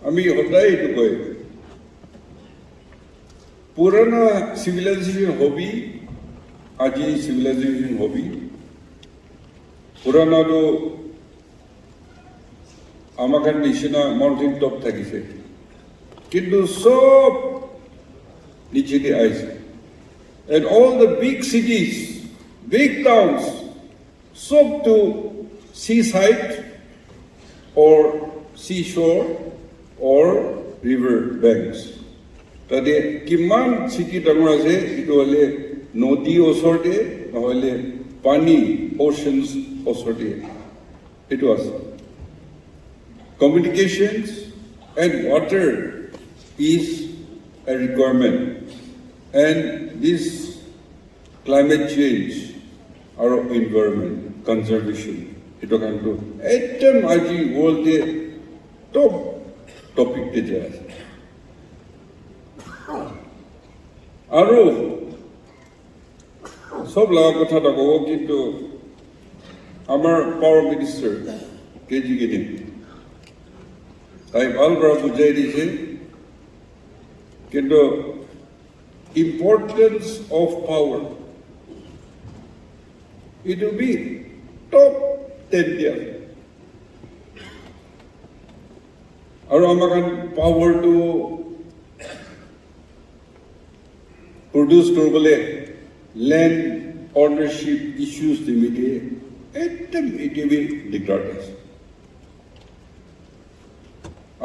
ami hodai to koi purana civilization hobby aji civilization hobby purana to আমাকান নিচিনা mountain top থাকিছে কিন্তু সব নিচেতে আইছে and all the big cities big towns sub to seaside or seashore or river banks tade kiman city dangor ase itu hole nodi osorte নহলে pani oceans osorte itu ase communications and water is a requirement and this climate change our environment conservation ito kanto etem aji world top topic te jay aro sob laga kotha ta kobo kintu amar power minister keji gini তাই ভাল পৰা বুজাই দিছে কিন্তু importance of power it will be top 10 দিয়া আৰু আমাক পাৱাৰটো প্ৰডিউচ কৰিবলৈ লেণ্ড অনাৰশ্বিপ ইছ্যুজ দিমিতে একদম ইটিভি দিগদাৰ আছে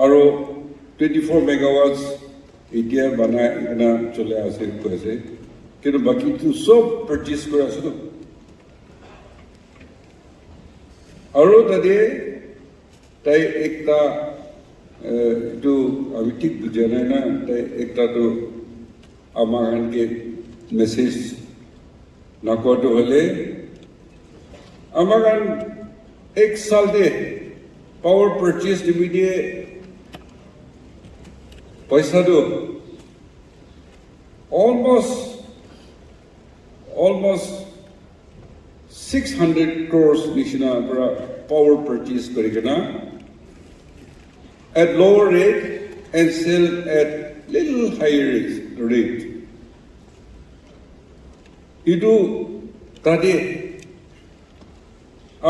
আৰু 24 megawatts এতিয়া বানাই না চলে আছে কৈছে কিন্তু বাকিটো সব পাৰচেজ কৰা আছে আৰু তাই একটা এইটো আমি ঠিক বুজা নাই না তাই একটাটো আমাকে মেছেজ নকোৱাটো হলে আমাক এক সাল দে power purchase দিমিতে paisa do almost 600 crores nishina para power purchase karigana at lower rate and sell at little higher rate idu tade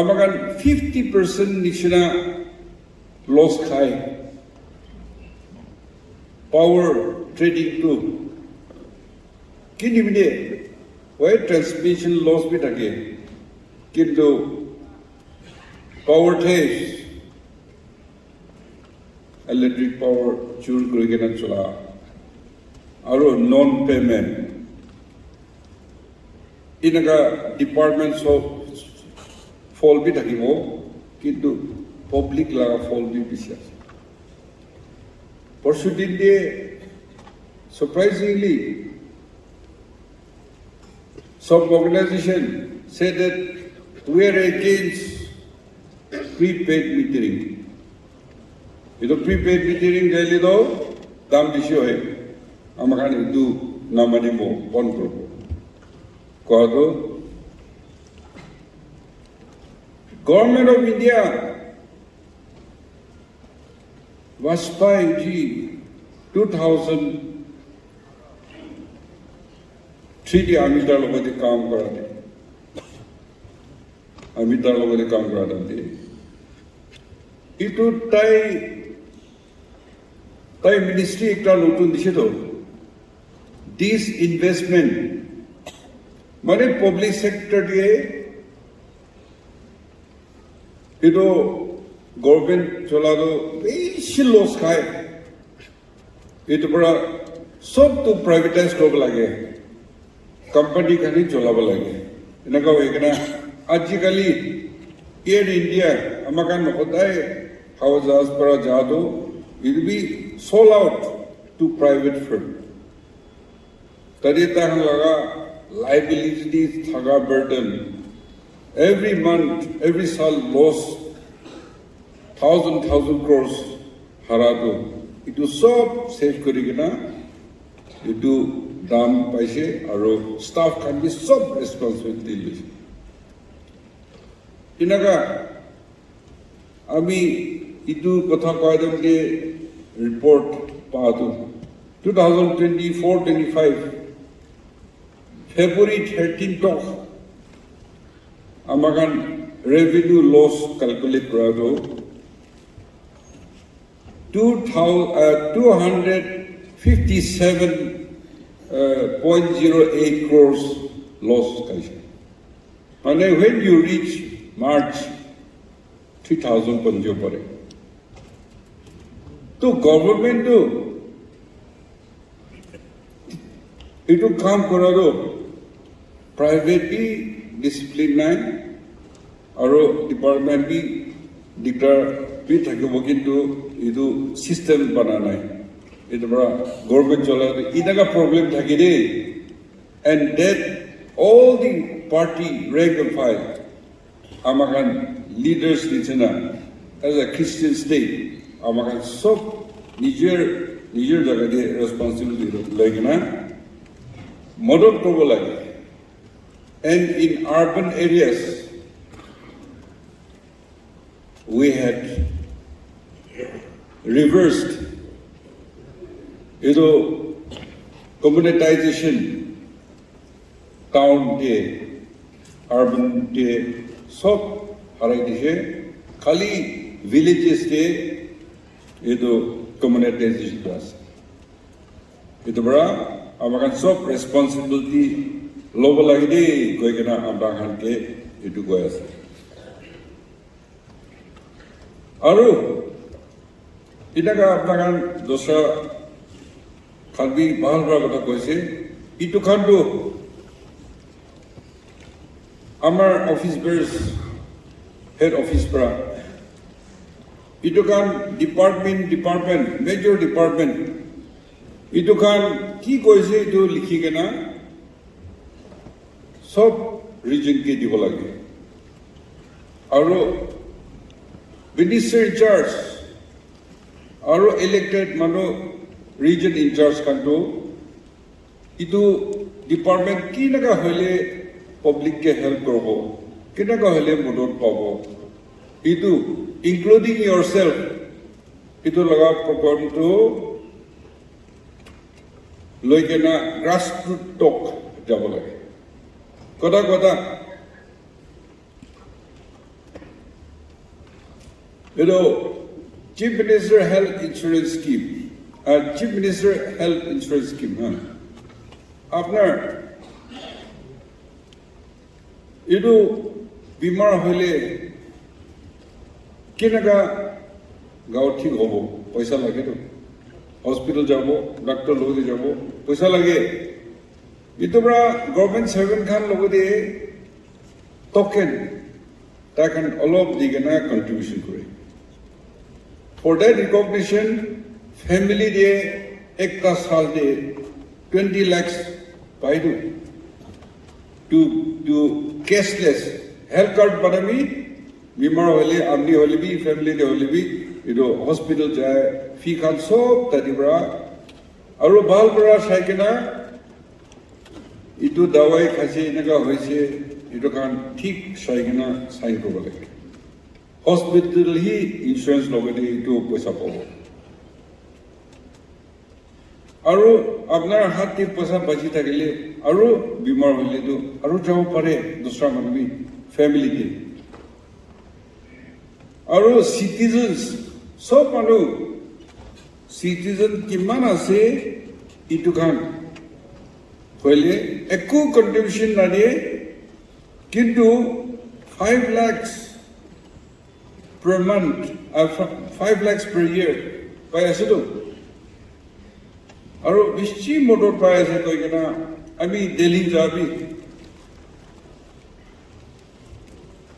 amagan 50% nishina loss khai power trading too kinimine why transmission loss bhi thake kintu power thes electric power chur kori kena chola aro non payment inaga departments of fall bhi thakibo kintu public laga fall bhi bisya Pursuing surprisingly some organization said that we are against prepaid metering. Itu prepaid metering daily do dam disyo hai. Amakan itu namanya mo pon grupo. Kado Government of India Vajpayee 2003 Amitar logo de काम करा थे Amitar logo de काम करा थे itu tai ministry ekta notun dishe to this investment mane public sector দিয়ে itu government cholado beshi loss khai itu pura sob to privatize kob lage company khani cholaba lage enaka hoigena ajikali Air India amakan nokodai hawajaz para jado it will be sold out to private firm tadi tahan laga liabilities thaga burden every month every sal loss 1,000 crores harado itu sob save korigena itu dam paise aro staff can be sob responsibility inaga ami itu kotha koidam de report paatu 2024-25 February 13 tok amakan revenue loss calculate korado 257.08 crores loss kaise and when you reach March 3000 panjo pare to government do itu kaam korado private discipline nai aro department bi dictar bi thakibo kintu idu system bana nai itu bra government chola idaga problem thakide and that all the party rank and file amakan leaders nichena as a Christian state amakan sob nijer jaga de responsibility lagina model kobo lage and in urban areas we had reversed ido communitization town de urban de sob harai dishe khali villages de ido communitization class ido bra amakan sob responsibility lobo lagi de koi kena amba khan ke idu goi ase aru idaga apnagan dosra khalbi bahal bra kotha koise itu khan to amar office bears head office pra itu kan department major department itu kan ki koise itu likhi kena sob region ke dibo lage aru minister in charge aro elected mano region in charge kanto itu department ki naga hole public ke help korbo ki naga hole modot pabo itu including yourself itu laga program to loikena grassroots talk jabo lage kota you know Chief Minister Health Insurance Scheme Chief Minister Health Insurance Scheme আপনার এটু বিমার হইলে কেনেকা গাঁও ঠিক হব পয়সা লাগে তো হসপিটাল যাব ডাক্তার লগতে যাব পয়সা লাগে ইতোবরা গভর্নমেন্ট সার্ভেন্ট খান লগতে টোকেন তাখান অলপ দিগেনা কন্ট্রিবিউশন করে for that recognition family de ekta sal de 20 lakhs paidu to cashless health card banami bimar hole amni hole bi family de hole bi ido hospital jae fee khan sob tadibra aru bal bra saikena itu dawai khase naga hoise itu khan thik saikena sign korba lage hospital hi insurance logade itu paisa pabo aru apnar hat ti paisa bachi thakile aru bimar hole tu aru jabo pare dusra manbi family ke aru citizens sob manu citizen kiman ase itu khan hole ekku contribution na diye kintu 5 lakhs per month 5 lakhs per year pai ase to aru bishi motor pai ase koi kana ami Delhi jabi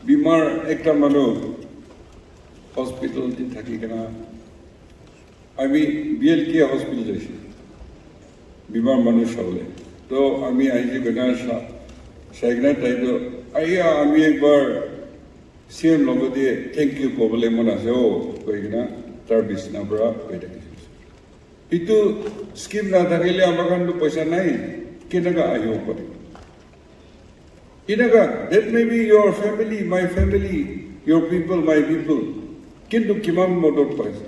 bimar ekta manu hospital din thaki kana আমি BLK hospital যাইছি বিমার মানুষ হলে তো আমি IG banner সাইগনা টাইতো আইয়া আমি একবার সিএম লগ দিয়ে থ্যাংক ইউ কবলে মন আছে ও কইগনা তার বিছনা বড় কইটা কিছু ইতো স্কিম না থাকিলে আমার কাছে পয়সা নাই কেনাকা আইও করে ইনাকা that may be your family my family your people my people কিন্তু কিমান মদত পাইছে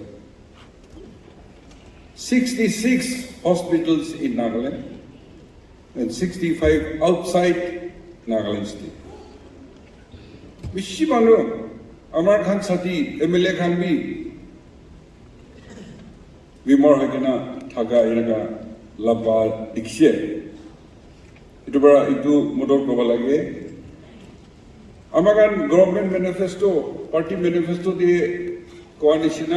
66 hospitals in Nagaland and 65 outside Nagaland state. Bishi manu Amar Khan Sati MLA Khan bi bimar hagena thaga inaga labba dikshe itu bara itu modor koba lage amagan government manifesto party manifesto diye coalition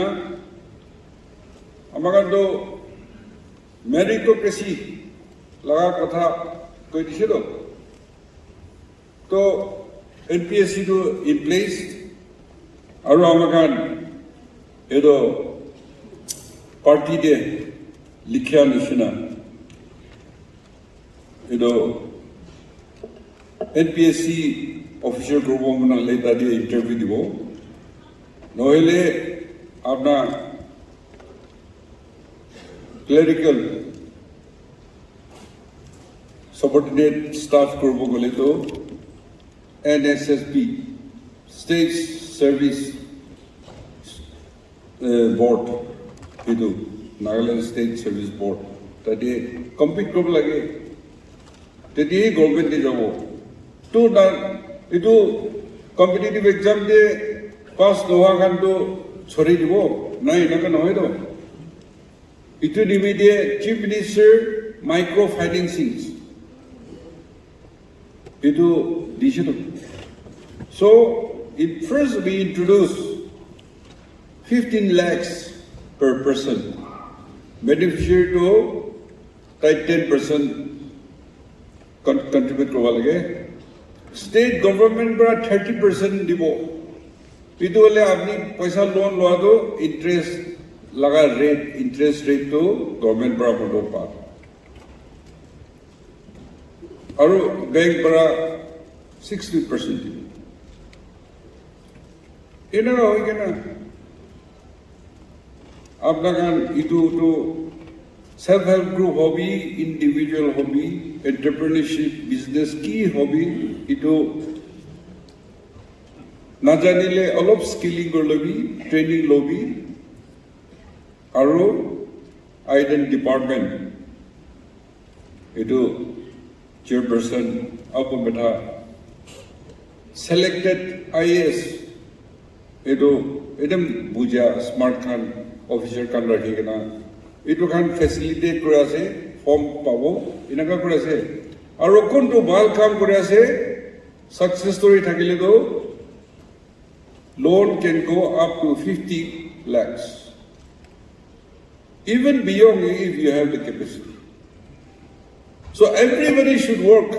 আমাক তো meritocracy লাগা কথা কই দিছিল তো এনপিএসসি তো in place আৰু আমাক এদো পার্টি দে লিখিয়া নিছিনা এদো এনপিএসসি অফিসার গ্রুপ মনা লেটা দিয়ে ইন্টারভিউ দিব নহলে আপনার clerical subordinate staff korbo gole to NSSB State Service Board idu Nagaland State Service Board tadi compete korbo lage tadi government de jabo to na idu competitive exam de pass noha kan to chori dibo nai naka noy do itu dimidye Chief Minister microfinancings itu disitu. So first we introduce 15 lakhs per person. Beneficiary to 10% contribute korba lage. State government bara 30% dibo. Itu hole apni paisa loan loa do interest laga rate interest rate to government para modo pa aru bank para 60% ina hoy kana apnagan itu to self help group hobby individual hobby entrepreneurship business ki hobby itu na janile olop skilling gorlobi training lobi Aru Identity Department itu chairperson apa beta selected IAS itu edem buja smart khan officer kan rakhi kena itu kan facilitate kore ase form pabo inaga kore ase aru kontu bal kam kore ase success story thakile do loan can go up to 50 lakhs even beyond if you have the capacity. So everybody should work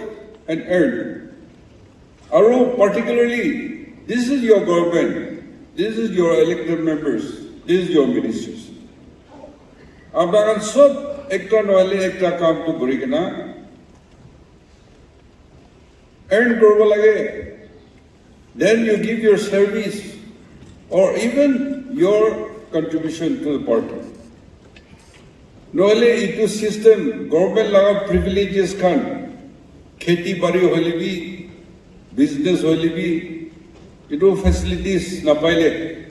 and earn. Aru particularly, this is your government, this is your elected members, this is your ministers. Apnagan sob ekta nohale ekta kaam to kori kena earn korbo lage. Then you give your service or even your contribution to the party. Nohole itu system government laga privileges kan kheti bari hole bi business hole bi itu facilities na paile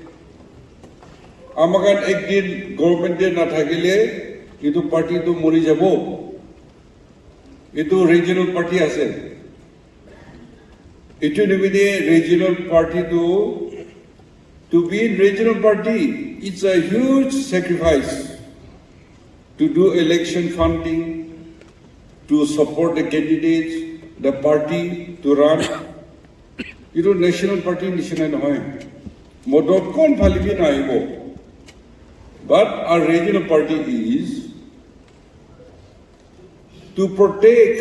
amakan ekdin government de na thakile itu party to mori jabo. Itu regional party ase. Itu nimide regional party to be in regional party, it's a huge sacrifice to do election funding, to support the candidates, the party to run. You know, national party national hoy. Modot kon phalibi na aibo. But our regional party is to protect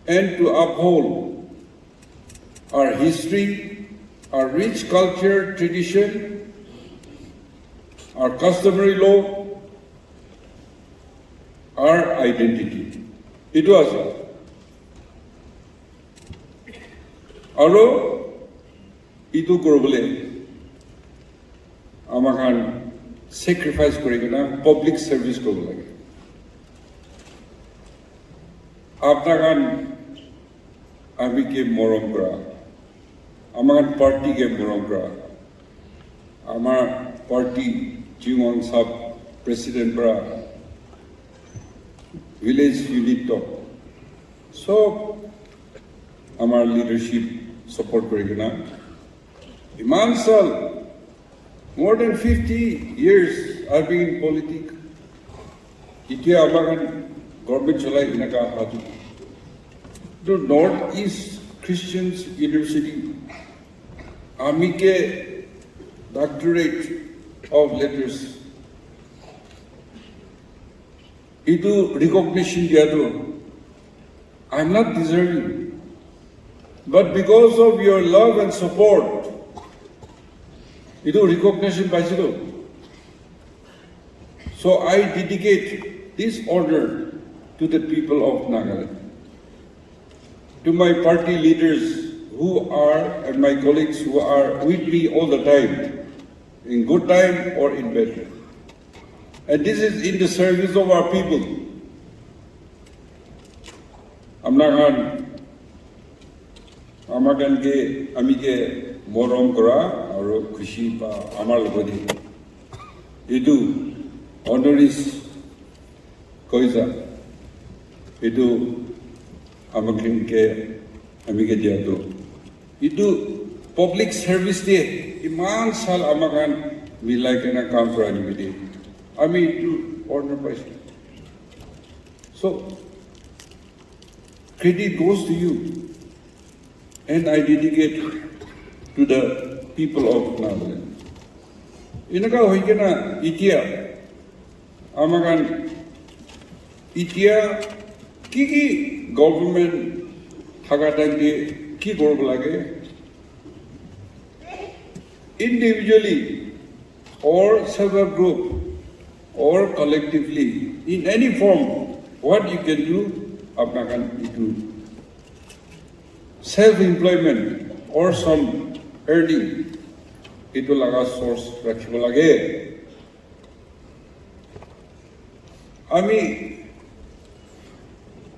and to uphold our history, our rich culture, tradition, our customary law, our identity. It was. Aro, itu korobole, amakan sacrifice korigena, public service korobole. Apnakan, ami ke morom kora. Amakan party ke morom kora. Amar party Jingwang Sab President Bra village unit top. So amar leadership support korigena. Iman Sal, more than 50 years I've been in politics. Itia amakan government chalai inaka hatu. The Northeast Christians University Amike Doctorate of Letters. Itu recognition diado. I'm not deserving. But because of your love and support, itu recognition paisilo. So I dedicate this honor to the people of Nagaland. To my party leaders who are, and my colleagues who are with me all the time, in good time or in bad time. And this is in the service of our people. Amagan ke amike morom kora aro khushi pa amar logodi. Idu honoris causa. Idu amakin ke amike diato. Itu public service day. Iman sal amakan milai kena kam kora nimide. Ami itu honor prize. So credit goes to you, and I dedicate to the people of Nagaland. Inaka hoikena itia amakan itia kiki government thakatangke ki korb lage individually or self-help group or collectively in any form what you can do apnakan itu self-employment or some earning itu laga source rakhibo lage ami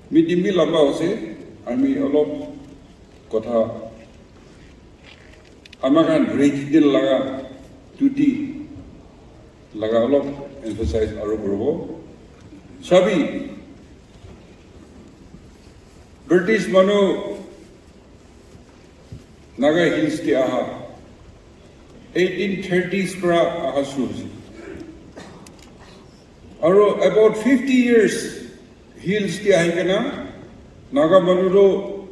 midimbi lamba hose ami olop kotha amakan regional laga duty laga olop emphasize aro korobo sabi British manu Naga Hills te aha 1830s pra aha shuru aro about 50 years hills te ahikena Naga manuro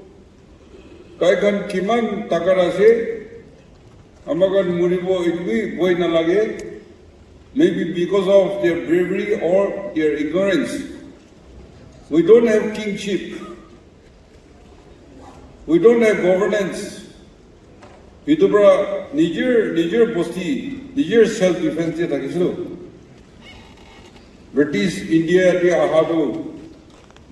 Kaikan kiman takara se amagan muribo itui boy na lage maybe because of their bravery or their ignorance. We don't have kingship. We don't have governance. Itu bra Niger posti Niger self defense te takislo. British India te ahado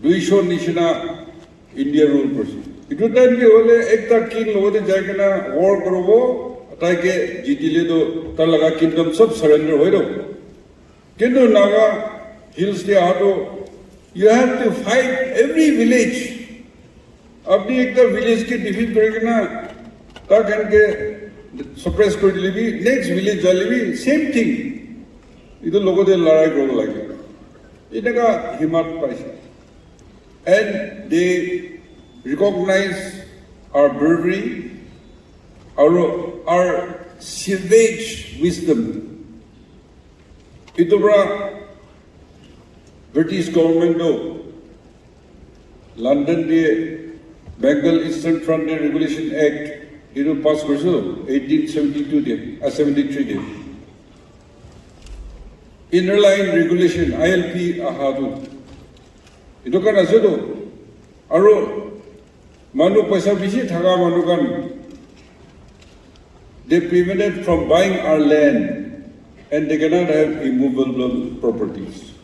200 nishina India rule person. Itu time bi hole ekta king logote jaike na war korobo taike jitile do tar laga kingdom sab surrender hoido kintu naga hills te ato you have to fight every village apni ekta village ke defeat korike na ta kan ke suppress kori dile bi next village jale bi same thing idu logote larai korobo lage inaga himat paise and they recognize our bravery, our savage wisdom. Ito bra British government do London de Bengal Eastern Frontier Regulation Act ito pass korso 1872 de 73 de Inner Line Regulation ILP ahadu ito kan ase do aro Manu paisa bishi thaga manukan they prevented from buying our land and they cannot have immovable properties.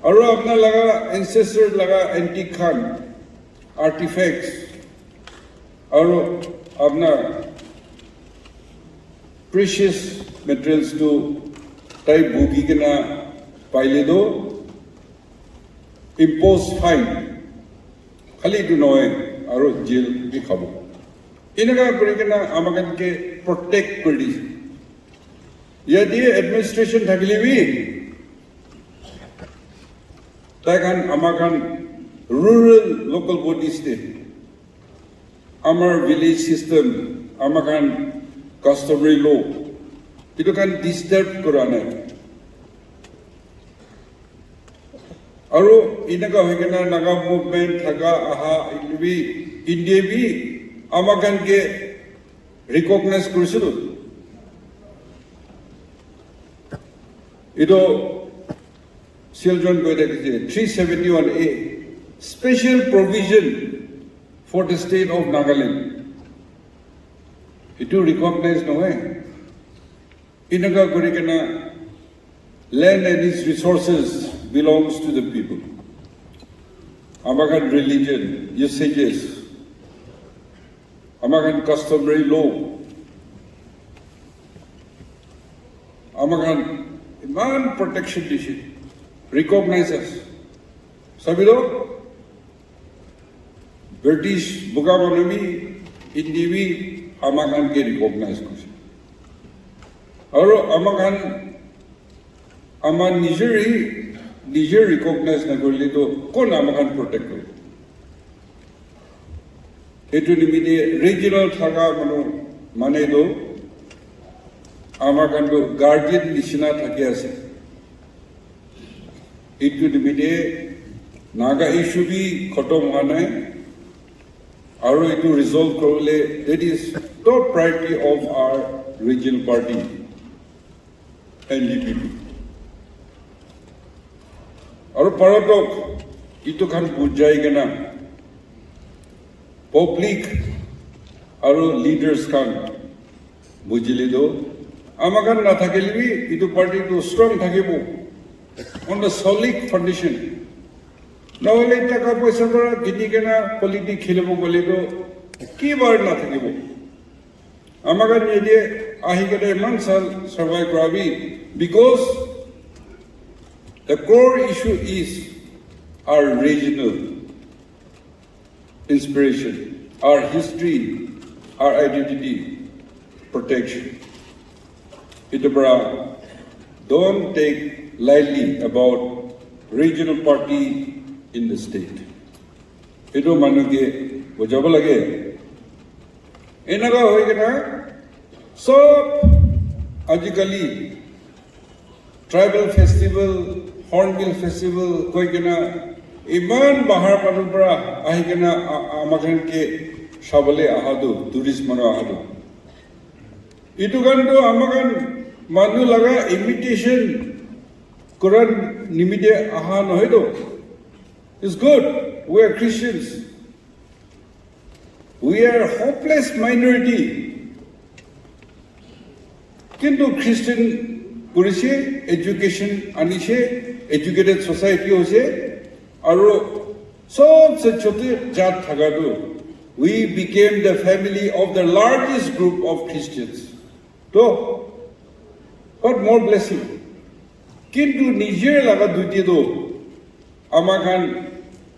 Aro apna laga ancestor laga antique khan artifacts aro apna precious materials to type boogi kena paile do impose fine खाली itu noy aro jail bi khabo inaga korikena amakan ke protect kori yadi administration thakile bi takan amakan rural local bodies te amar village system amakan customary law itu kan disturb korana Aro inaga hoigena naga movement thaga aha ilbi India bi amakan ke recognize korisilu ido children go dekhe 371A special provision for the state of Nagaland itu recognize no hai inaga korikena land and its resources belongs to the people. Amakan religion, usages, Amakan customary law, Amakan iman protection dishi, recognizes. Sabido, British Bugabanami, Indivi, Amakan ke recognize kusi. Aro Amakan, Aman Niger recognize na korle to kon amakan protect kore etu nimide regional thaga manu mane do amakan do guardian nishina thake ase etu nimide naga issue bi khotom hoa nai aro etu resolve korle that is top priority of our regional party NDPP Aru paratok itu kan bujai kena public aru leaders kan bujili do amakan na thakelibi itu party to strong thakibo on the solid foundation নহলে টাকা পয়সা পৰা গিনি কেনা politic খেলিব গলে তো কি বার না থাকিব আমাকে নিয়ে আহি কেনে ইমান সাল survive কৰাবি because the core issue is our regional inspiration, our history, our identity, protection. Itobra, don't take lightly about regional party in the state. Ito manuge, bujabo lage. Enaga hoy na, so ajikali tribal festival, Hornbill festival, koi kena iman bahar panupra ahi kena amakan ke shabale ahadu, tourist mano ahadu. Itu kan to amakan manu laga imitation Quran nimide aha nohe do. It's good. We are Christians. We are a hopeless minority. Kintu Christian Kurishe, education anishe, educated society hose, aro सबसे छोटे जात थकादो we became the family of the largest group of Christians. So, what more blessing? Kintu Niger laga duty do amakan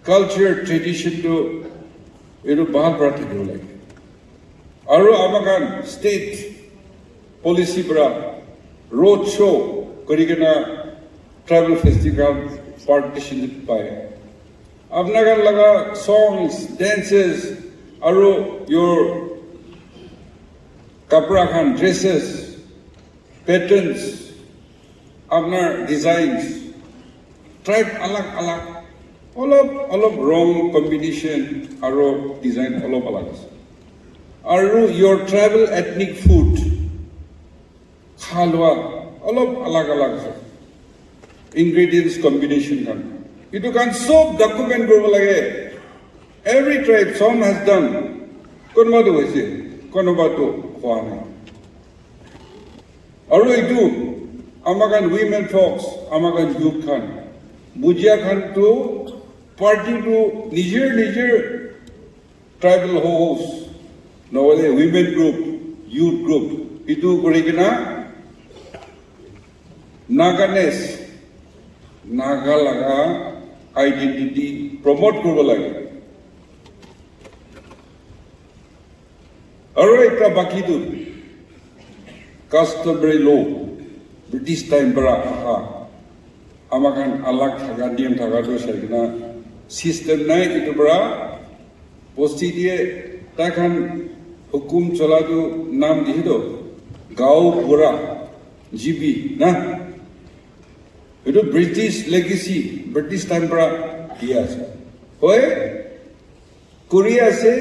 culture tradition do itu bahal prati do lagi. Aru amakan state policy bra road show korigena travel festival participation pai. Apnakan laga songs, dances, aru your kapra khan dresses, patterns, apnar designs, tribe alag alag, all of wrong combination, aru design all of alag. Aru your tribal ethnic food, khalwa, all of alag alag. Ingredients combination khan. Itu kan sob document korbo lage. Every tribe some has done. Konba to hoise, konoba to hoa nai. Aru itu amakan women folks, amakan youth khan, bujia khan to party to Niger tribal hosts, no women group, youth group. Itu korigena Naganese, Naga laga identity promote korbo lage. Aru ekta baki tu customary law British time para aha amakan alag thaga niam thaga do sarkina system nai itu para posti die takhan hukum chola do naam dihi do gao pura GB na itu British legacy British time para dia ase hoy Korea se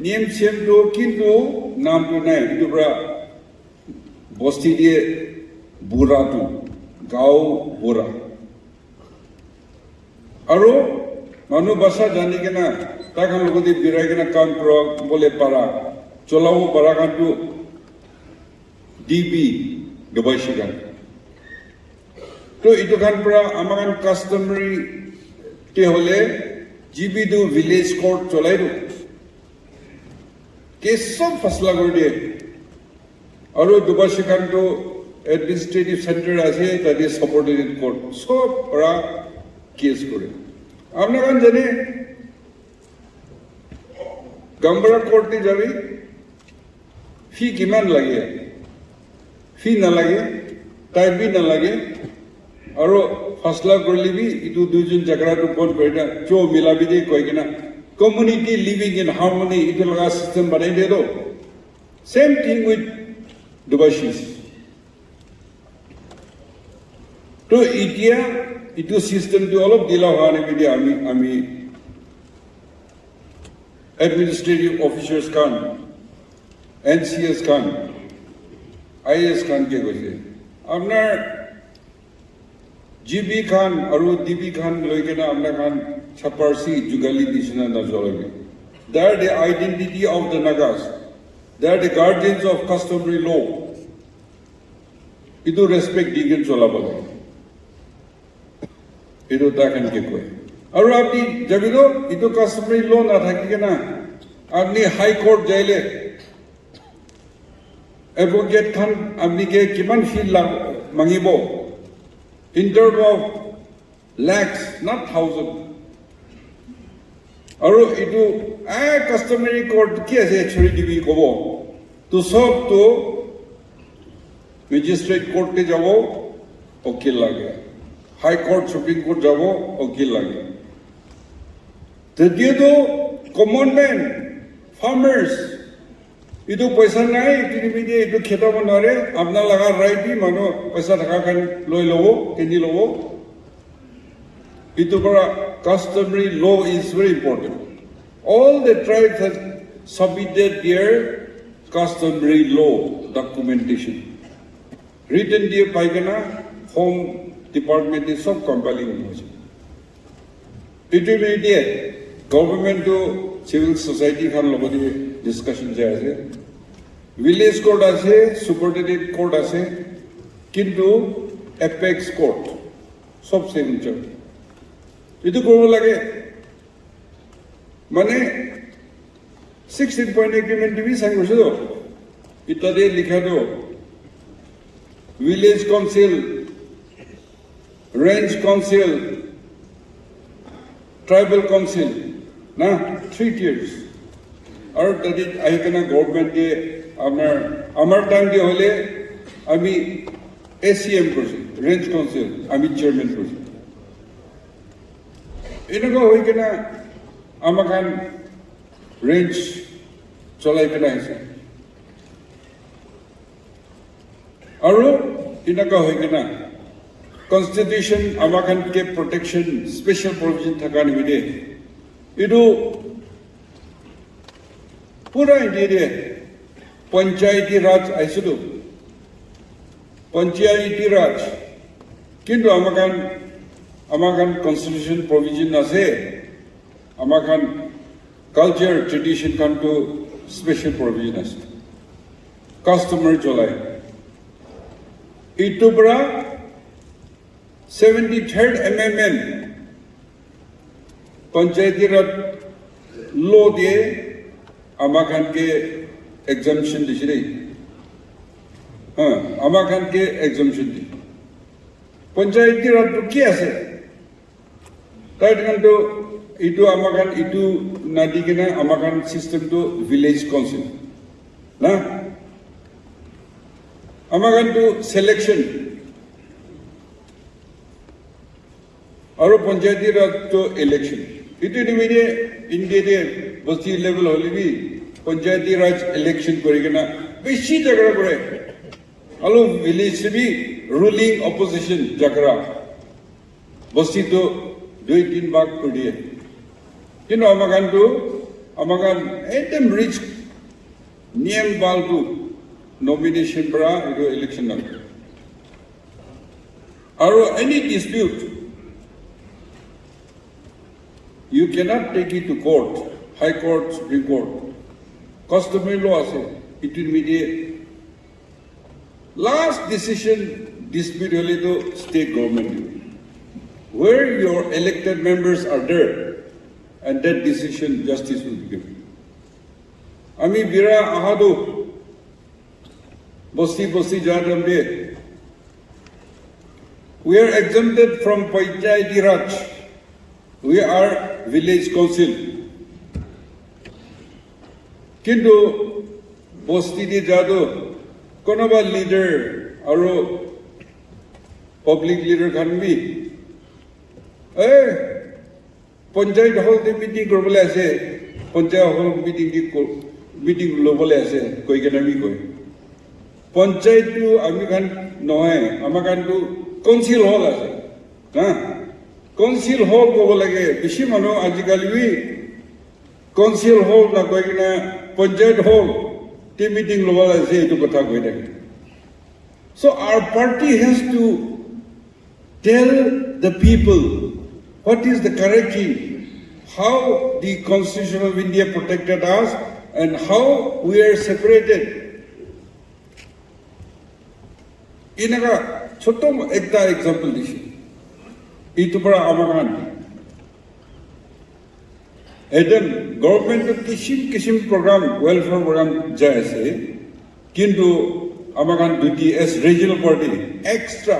name same to kintu naam to nai itu para bosti die bura tu gao bura aru manu basa jani kena takhan logodi birai kena kam kro bole para cholao para kan tu DB dubai shigan to itu kan para amakan customary te hole GB do village court cholai do case sob fasla kori die aru dubai shigan to administrative center আছে তাদের subordinate court সব ওরা case করে আপনারা জানেন গাম্বারা কোর্টে যাবে ফি কিমান লাগে ফি না লাগে টাইপ বি না লাগে আর ফসলা করলিবি ইটু দুইজন জায়গাটো বল করে না চো মিলাবি দে কই কিনা কমিউনিটি লিভিং ইন হারমনি ইটু লাগা সিস্টেম বানাই দে দো সেম থিং উইথ দুবাইশিস তো ইতিয়া ইটো সিস্টেমটো অলপ দিলা হোৱা নেকি আমি এডমিনিষ্ট্ৰেটিভ অফিচাৰ্ছ খান NCS খান IAS খান কে কৈছে আপোনাৰ GB খান আৰু DB খান লৈ কেনে আপোনাৰ খান ছাপাৰচি যুগালি নিচিনা নজৰবে they are the identity of the Nagas, they are the guardians of customary law. Idu respect digen cholabo lage itu takkan ke koi aru apni jabilo itu customary law na thaki kena apni high court jaile advocate khan apni ke kiman fee mangibo in terms of lakhs not thousand aru itu customary court ki ase chori dibi kobo to sob to magistrate court te jabo okil lage High Court, Supreme Court jabo okil lage. Tadiyo common man, farmers, itu paisa nai, itu nimide itu kheta banare, apna laga right bi mano paisa thaka kan loi lobo, kini lobo. Itu para customary law is very important. All the tribes have submitted their customary law documentation. Written dia paigana home department is so compelling. It will be there. Government to civil society can look at the discussion. Village court ase, superintendent court ase, kintu apex court. Sab se uncha. Itu korbo lage. মানে 16 point agreement भी sign कर दो इत्यादि लिखा दो village council range council tribal council ना 3 tiers और तभी आई करना गवर्नमेंट के अमर टाइम के होले अभी ACM करते रेंज काउंसिल अभी चेयरमैन करते इनको होई करना अमकान रेंज चलाई करना है और इनको होई करना Constitution अमकान के प्रोटेक्शन स्पेशल प्रोविजन थका नहीं दे इधो पूरा इंडिया पंचायती राज ऐसे तो पंचायती राज किंतु अमकान Constitution provision आसे अमकान culture tradition kan to special provision आसे customer चलाए itu bra 73rd amendment पंचायती राज law दिए अमकान के exemption दिशे रही हाँ अमकान के exemption दी पंचायती राज तो क्या है ताकि kan तो itu अमकान itu नादी के ना अमकान system तो village council ना अमकान तो selection और पंचायती राज तो election itu ni मेरे इंडिया दे बस्ती level होली भी पंचायती राज election करेगा ना बेशी जगह करे अलो विलेज से भी रूलिंग ऑपोजिशन जगरा बस्ती तो 2-3 भाग कर दिए किंतु अमकान एकदम रिच नियम बाल तो नॉमिनेशन पर इधर इलेक्शन ना और any dispute you cannot take it to court high court supreme court customary law आसे intermediate last decision dispute होले तो state government where your elected members are there and that decision justice will be given ami bira ahado bosti jadam de we are exempted from panchayati raj we are village council kintu bosti de jado कोनोबा leader और public leader खान भी panchayat hall दे meeting करबले आसे panchayat hall meeting लोबले आसे कोई के नामी कोई पंचायत तो आमी खान नय आमा खान तो काउंसिल हॉल आसे ना काउंसिल हॉल को लगे बेसी मानो आजिकाली भी काउंसिल हॉल ना कोई के ना panchayat hall the meeting global say to kotha koi thake so our party has to tell the people what is the correct thing how the constitution of India protected us and how we are separated inaga choto ekta example dishi itu para amagan Adam government to kishim program welfare program jaise kintu amagan duty as regional party extra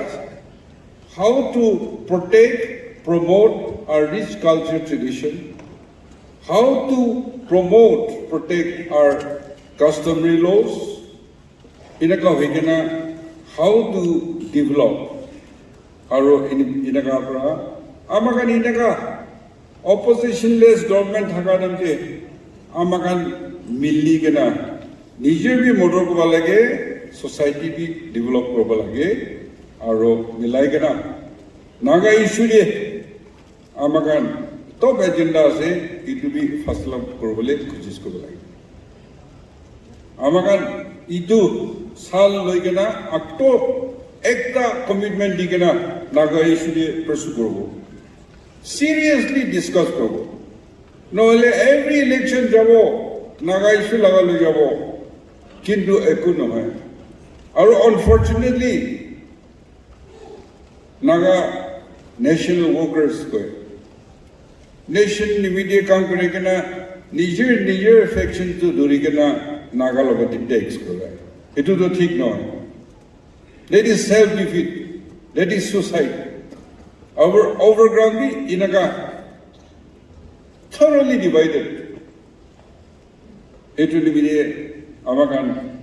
how to protect promote our rich culture tradition how to promote protect our customary laws inaka hoigena how to develop aro inaka pra amagan inaka oppositionless government thaka namte amakan milli kena nije bhi motor ko lage society bhi develop korba lage aro milai kena naga issue de amakan top agenda se itu bhi fasla korbole koshis korba lage amakan itu sal loi kena akto ekta commitment di kena naga issue de pursue korbo seriously discuss karo নহলে every election jabo naga issue lagalu jabo kintu eku nohoy aru unfortunately naga national workers ko nation immediate काम करे के ना Niger faction to Durigana Nagalogati takes. It is the thing now. That is self-defeat. That is suicide. Our overground inaga thoroughly divided. It will be Amakan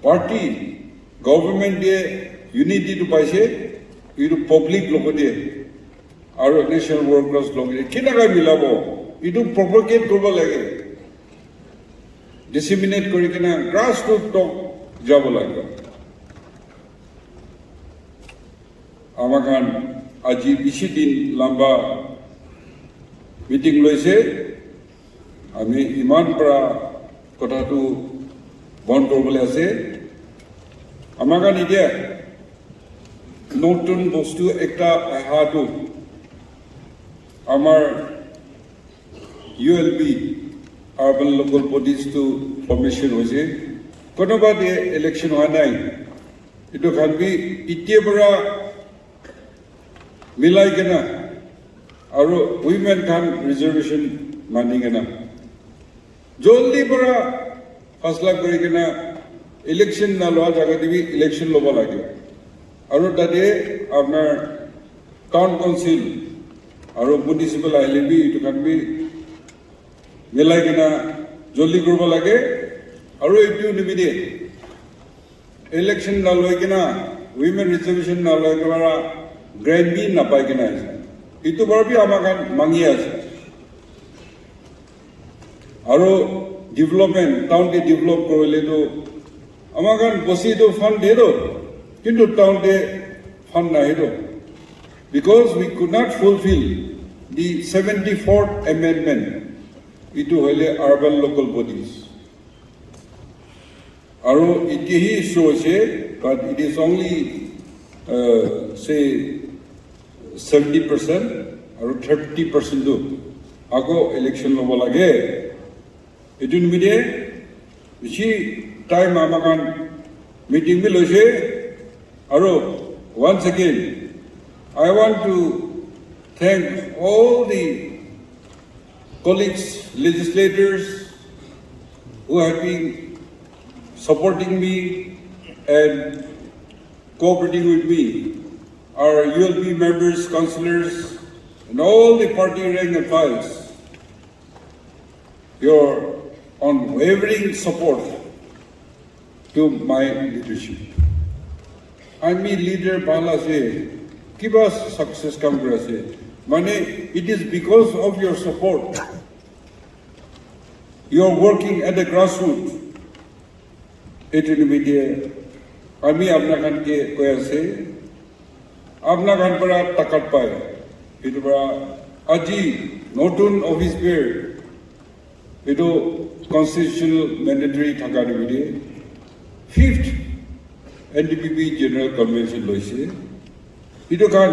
party, government de unity to paise, you public locate, our national workers locate. Kinaga milabo, you do propagate global lage, disseminate curricula, grassroots talk, jabalaga. Amakan aji bishidin lamba meeting loise, ami iman pra kotatu বন্ধ কৰিবলৈ আছে আমাক এতিয়া নতুন বস্তু একটা আহাটো আমাৰ ULB urban local bodies to formation হৈছে কোনোবা দিয়ে ইলেকশন হোৱা নাই এটো খান বি ইতিয়া পৰা মিলাই কেনা আৰু উইমেন খান ৰিজাৰ্ভেশন মানি কেনা জলদি পৰা फैसला करिकेना इलेक्शन ना लोआ जागा दिबी इलेक्शन लोबा लागे और ताते आपनार टाउन काउंसिल और म्युनिसिपल आइले बी इटु खान बी मिलाई केना जल्दी करबा लागे और इटु निबिदे इलेक्शन ना लोय केना वुमेन रिजर्वेशन ना लोय केना ग्रेड बी ना पाइ केना इटु बर बी आमाकान मांगी आछे और development town de develop korole to amagan bosi to fund de do kintu town de fund nahi do because we could not fulfill the 74th amendment itu hole urban local bodies aro itihi shoche but it is only say 70% or 30% do ago election lobo lage it will be there. She time Amakan meeting Miloshe. Aro, once again, I want to thank all the colleagues, legislators who have been supporting me and cooperating with me. Our ULB members, councillors, and all the party rank and files. Your unwavering support to my leadership. I'm a leader, Bala say, give us success, come to us. Mane, it is because of your support. You are working at the grassroots. It will be there. আমি আপনাকে কই আছে আপনার পৰা টাকাত পায় এটো পৰা আজি নতুন অফিস বের এটো constitutional mandatory thaka dibide 5th NDPP general convention loise ito kan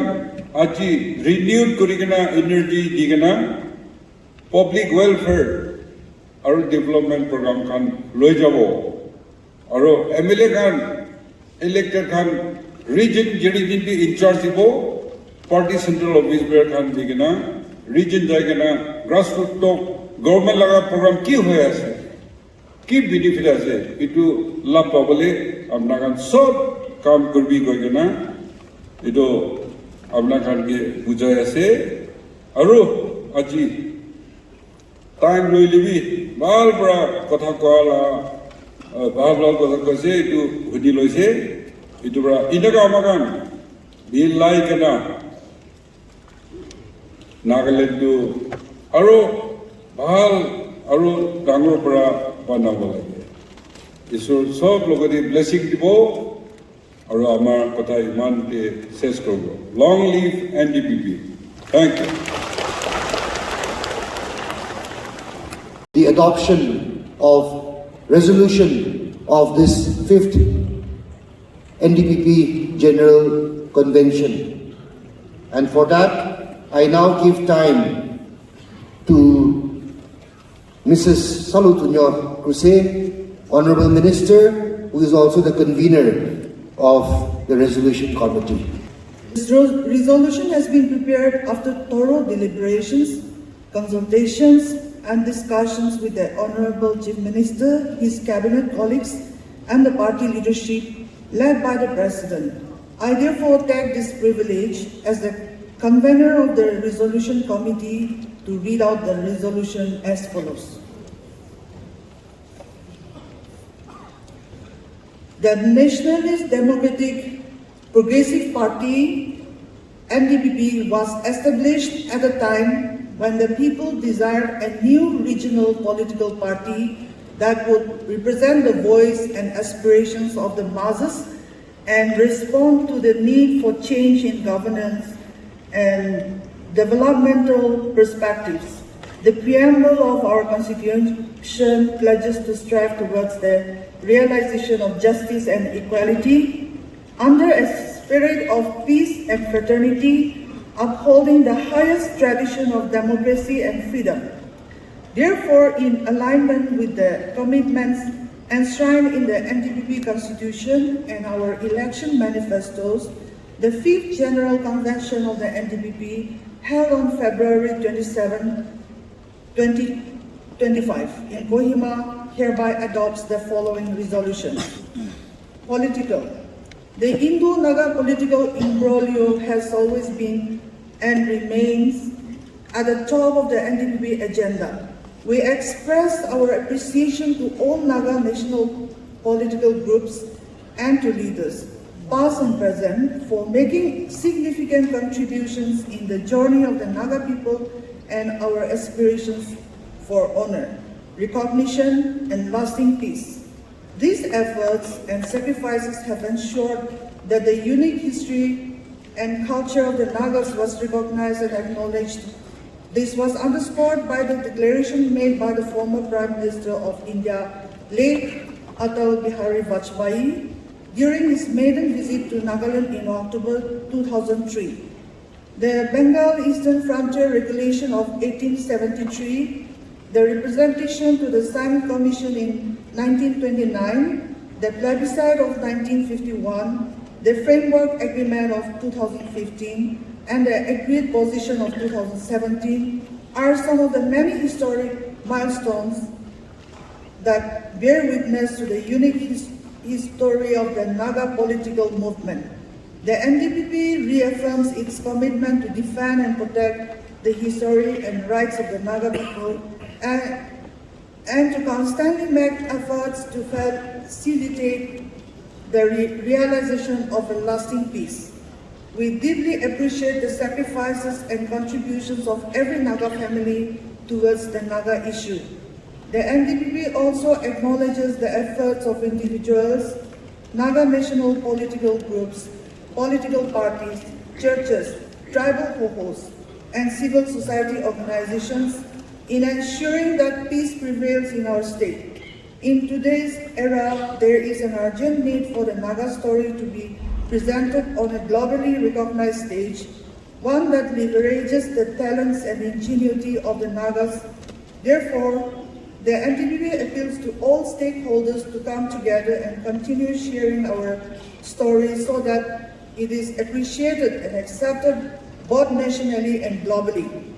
aji renewed korikena energy digena public welfare aru development program kan loi jabo aru MLA kan elected kan region jeri dinti in charge ibo party central office ber kan digena region jaigena grassroots talk government laga program ki hoye ase ki benefit ase itu la pabole apna kan sob kaam korbi goigena itu apna kan ke bujai ase aru aji time loi libi bal bra kotha koala bal kotha kose itu hudi loise itu bra inaga amakan bilai kana Nagaland aru ভাল আৰু ডাঙৰ পৰা বনাব লাগে ঈশ্বৰ সব লগতে blessing দিব আৰু আমাৰ কথা ইমানতে শেষ কৰিব long live NDPP thank you The adoption of resolution of this 5th NDPP General Convention, and for that I now give time to Mrs. Salutunyor Kruse, Honorable Minister, who is also the convener of the resolution committee. This resolution has been prepared after thorough deliberations, consultations, and discussions with the Honorable Chief Minister, his cabinet colleagues, and the party leadership led by the President. I therefore take this privilege as the convener of the resolution committee to read out the resolution as follows. The Nationalist Democratic Progressive Party, NDPP, was established at a time when the people desired a new regional political party that would represent the voice and aspirations of the masses and respond to the need for change in governance and developmental perspectives. The preamble of our Constitution pledges to strive towards the realization of justice and equality under a spirit of peace and fraternity, upholding the highest tradition of democracy and freedom. Therefore, in alignment with the commitments enshrined in the NDPP Constitution and our election manifestos, the 5th General Convention of the NDPP, held on February 27, 2025 in Kohima, hereby adopts the following resolution. Political. The Indo-Naga political imbroglio has always been and remains at the top of the NDPP agenda. We expressed our appreciation to all Naga national political groups and to leaders, past and present, for making significant contributions in the journey of the Naga people and our aspirations for honor, recognition, and lasting peace. These efforts and sacrifices have ensured that the unique history and culture of the Nagas was recognized and acknowledged. This was underscored by the declaration made by the former Prime Minister of India, late Atal Bihari Vajpayee, during his maiden visit to Nagaland in October 2003. The Bengal Eastern Frontier Regulation of 1873, the representation to the Simon Commission in 1929, the plebiscite of 1951, the Framework Agreement of 2015, and the agreed position of 2017 are some of the many historic milestones that bear witness to the unique history of the Naga political movement. The NDPP reaffirms its commitment to defend and protect the history and rights of the Naga people and to constantly make efforts to facilitate the realization of a lasting peace. We deeply appreciate the sacrifices and contributions of every Naga family towards the Naga issue. The NDPP also acknowledges the efforts of individuals, Naga national political groups, political parties, churches, tribal kohos, and civil society organizations in ensuring that peace prevails in our state. In today's era, there is an urgent need for the Naga story to be presented on a globally recognized stage, one that leverages the talents and ingenuity of the Nagas. Therefore, the NDPP appeals to all stakeholders to come together and continue sharing our story so that it is appreciated and accepted both nationally and globally.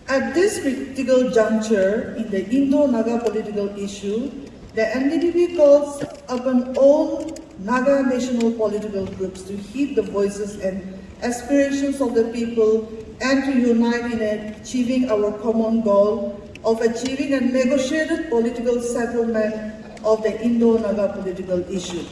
At this critical juncture in the Indo-Naga political issue, the NDPP calls upon all Naga national political groups to heed the voices and aspirations of the people and to unite in achieving our common goal of achieving a negotiated political settlement of the Indo-Naga political issue.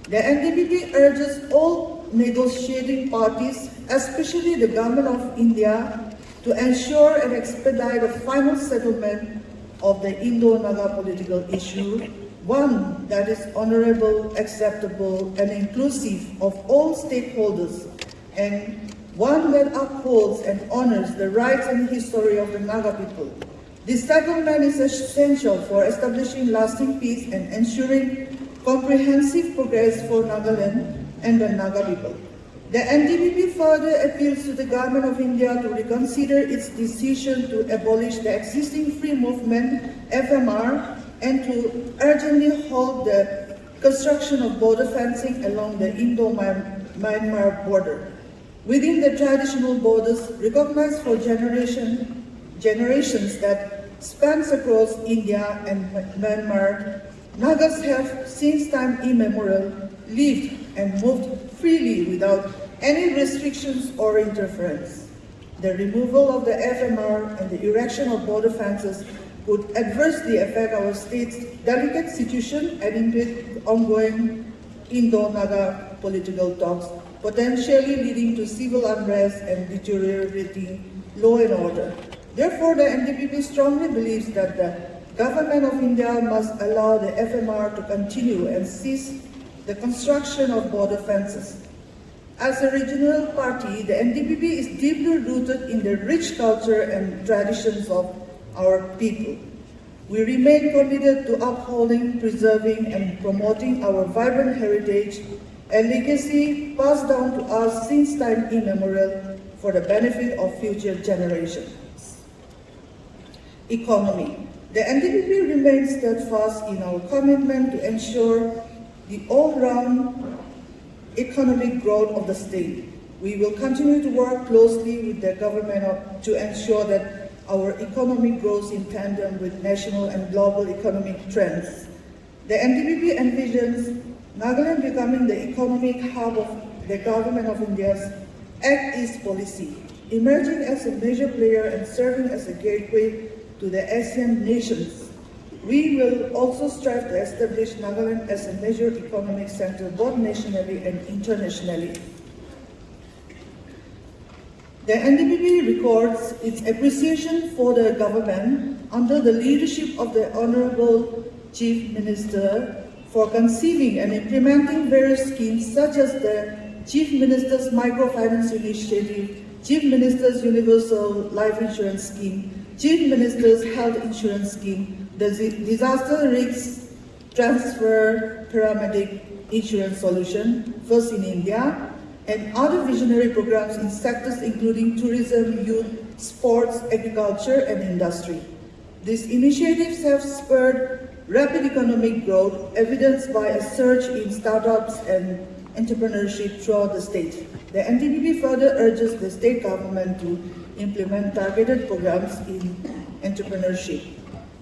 The NDPP urges all negotiating parties, especially the Government of India, to ensure and expedite a final settlement of the Indo-Naga political issue, one that is honorable, acceptable, and inclusive of all stakeholders, and one that upholds and honors the rights and history of the Naga people. This settlement is essential for establishing lasting peace and ensuring comprehensive progress for Nagaland and the Naga people. The NDPP further appeals to the Government of India to reconsider its decision to abolish the existing free movement, FMR, and to urgently halt the construction of border fencing along the Indo-Myanmar border. within the traditional borders recognized for generations that spans across India and Myanmar, Nagas have since time immemorial lived and moved freely without any restrictions or interference. The removal of the FMR and the erection of border fences would adversely affect our state's delicate situation and impede ongoing Indo-Naga political talks, potentially leading to civil unrest and deteriorating law and order. Therefore, the NDPP strongly believes that the Government of India must allow the FMR to continue and cease the construction of border fences. As a regional party, the NDPP is deeply rooted in the rich culture and traditions of our people. We remain committed to upholding, preserving, and promoting our vibrant heritage, a legacy passed down to us since time immemorial for the benefit of future generations. Economy. The NDPP remains steadfast in our commitment to ensure the all-round economic growth of the state. We will continue to work closely with the government to ensure that our economy grows in tandem with national and global economic trends. The NDPP envisions Nagaland becoming the economic hub of the Government of India's Act East policy, emerging as a major player and serving as a gateway to the ASEAN nations. We will also strive to establish Nagaland as a major economic center both nationally and internationally. The NDPP records its appreciation for the government under the leadership of the Honorable Chief Minister for conceiving and implementing various schemes such as the Chief Minister's Microfinance Initiative, Chief Minister's Universal Life Insurance Scheme, Chief Minister's Health Insurance Scheme, the Disaster Risk Transfer Paramedic Insurance Solution, first in India, and other visionary programs in sectors including tourism, youth, sports, agriculture, and industry. These initiatives have spurred rapid economic growth, evidenced by a surge in startups and entrepreneurship throughout the state. The NDPP further urges the state government to implement targeted programs in entrepreneurship,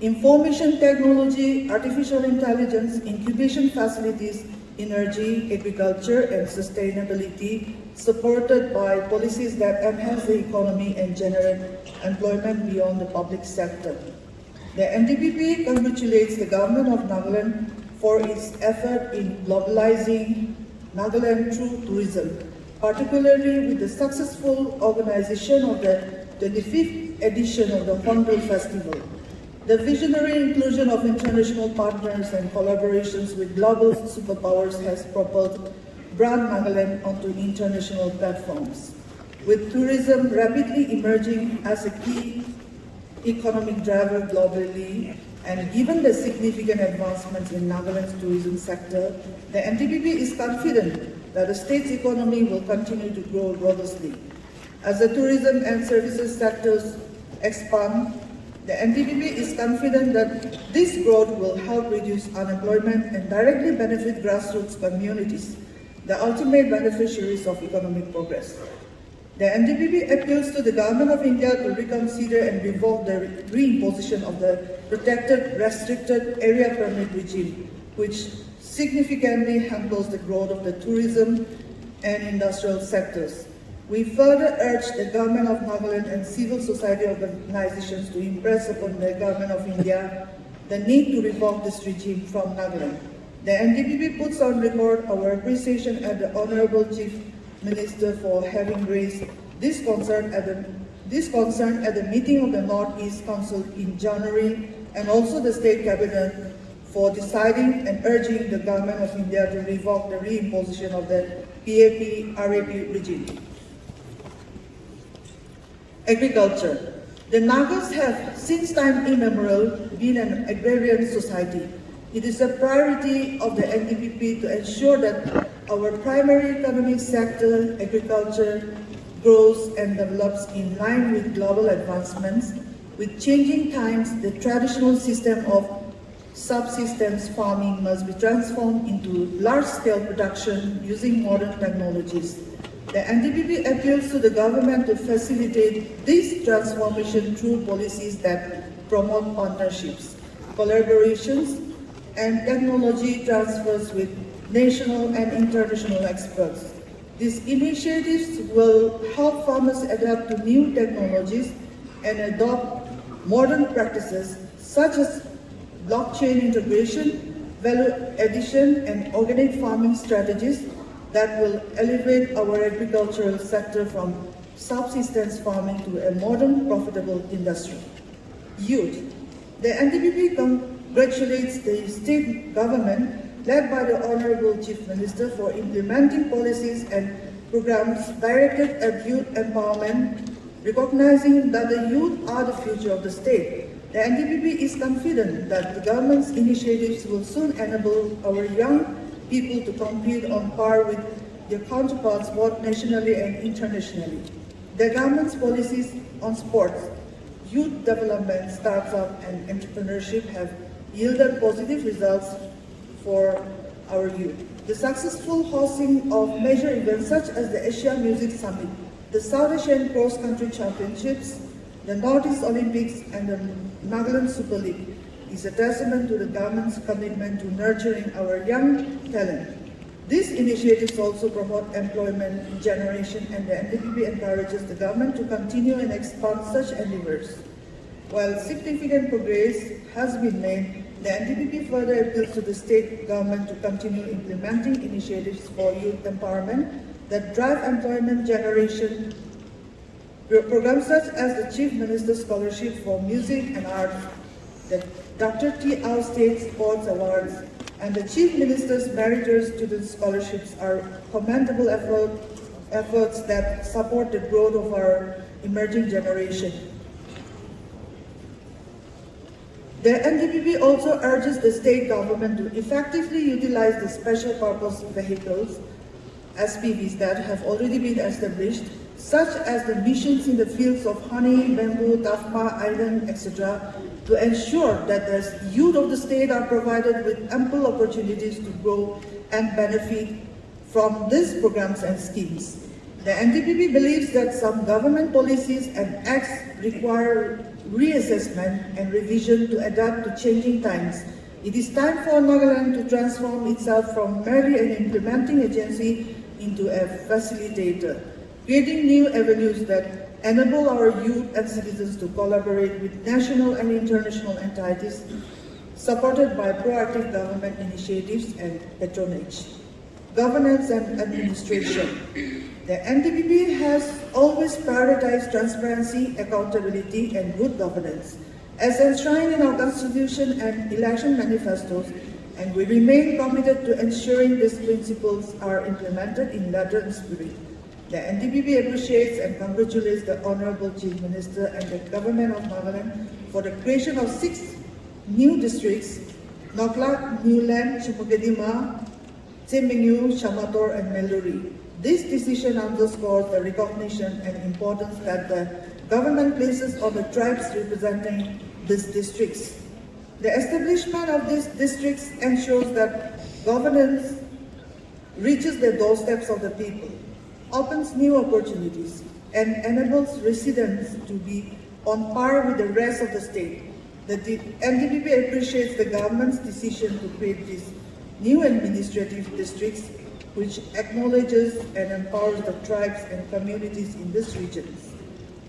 information technology, artificial intelligence, incubation facilities, energy, agriculture, and sustainability, supported by policies that enhance the economy and generate employment beyond the public sector. The NDPP congratulates the government of Nagaland for its effort in globalizing Nagaland through tourism, particularly with the successful organization of the 25th edition of the Hornbill Festival. The visionary inclusion of international partners and collaborations with global superpowers has propelled brand Nagaland onto international platforms. With tourism rapidly emerging as a key economic driver globally, and given the significant advancements in Nagaland's tourism sector, the NDPP is confident that the state's economy will continue to grow robustly. As the tourism and services sectors expand, the NDPP is confident that this growth will help reduce unemployment and directly benefit grassroots communities, the ultimate beneficiaries of economic progress. The NDPP appeals to the Government of India to reconsider and revoke the reimposition of the protected, restricted area permit regime, which significantly hampers the growth of the tourism and industrial sectors. We further urge the Government of Nagaland and civil society organizations to impress upon the Government of India the need to revoke this regime from Nagaland. The NDPP puts on record our appreciation at the Honorable Chief Minister for having raised this concern at the meeting of the Northeast Council in January, and also the State Cabinet for deciding and urging the Government of India to revoke the reimposition of the PAP-RAP regime. Agriculture. The Nagas have, since time immemorial, been an agrarian society. It is a priority of the NDPP to ensure that our primary economic sector, agriculture, grows and develops in line with global advancements. With changing times, the traditional system of subsistence farming must be transformed into large-scale production using modern technologies. The NDPP appeals to the government to facilitate this transformation through policies that promote partnerships, collaborations, and technology transfers with national and international experts. These initiatives will help farmers adapt to new technologies and adopt modern practices such as blockchain integration, value addition, and organic farming strategies that will elevate our agricultural sector from subsistence farming to a modern, profitable industry. Youth. The NDPP congratulates the state government led by the Honorable Chief Minister for implementing policies and programs directed at youth empowerment, recognizing that the youth are the future of the state. The NDPP is confident that the government's initiatives will soon enable our young people to compete on par with their counterparts both nationally and internationally. The government's policies on sports, youth development, startup, and entrepreneurship have yielded positive results for our youth. The successful hosting of major events such as the Asia Music Summit, the South Asian Cross Country Championships, the Northeast Olympics, and the Nagaland Super League is a testament to the government's commitment to nurturing our young talent. These initiatives also promote employment generation, and the NDPP encourages the government to continue and expand such endeavors. While significant progress has been made, the NDPP further appeals to the state government to continue implementing initiatives for youth empowerment that drive employment generation. Programs such as the Chief Minister's Scholarship for Music and Arts, the Dr. T. R. State Sports Awards, and the Chief Minister's Meritorious Student Scholarships are commendable efforts that support the growth of our emerging generation. The NDPP also urges the state government to effectively utilize the special purpose vehicles, SPVs, that have already been established, such as the missions in the fields of honey, bamboo, tafma, iron, etc., to ensure that the youth of the state are provided with ample opportunities to grow and benefit from these programs and schemes. The NDPP believes that some government policies and acts require reassessment and revision to adapt to changing times. It is time for Nagaland to transform itself from merely an implementing agency into a facilitator, creating new avenues that enable our youth and citizens to collaborate with national and international entities, supported by proactive government initiatives and patronage. Governance and administration. The NDPP has always prioritized transparency, accountability, and good governance, as enshrined in our Constitution and election manifestos, and we remain committed to ensuring these principles are implemented in letter and spirit. The NDPP appreciates and congratulates the Honorable Chief Minister and the Government of Nagaland for the creation of 6 new districts: Noklak, Newland, Chupukadima, Tsemingu, Shamator, and Meluri. This decision underscores the recognition and importance that the government places on the tribes representing these districts. The establishment of these districts ensures that governance reaches the doorsteps of the people, opens new opportunities, and enables residents to be on par with the rest of the state. The NDPP appreciates the government's decision to create these new administrative districts, which acknowledges and empowers the tribes and communities in these regions.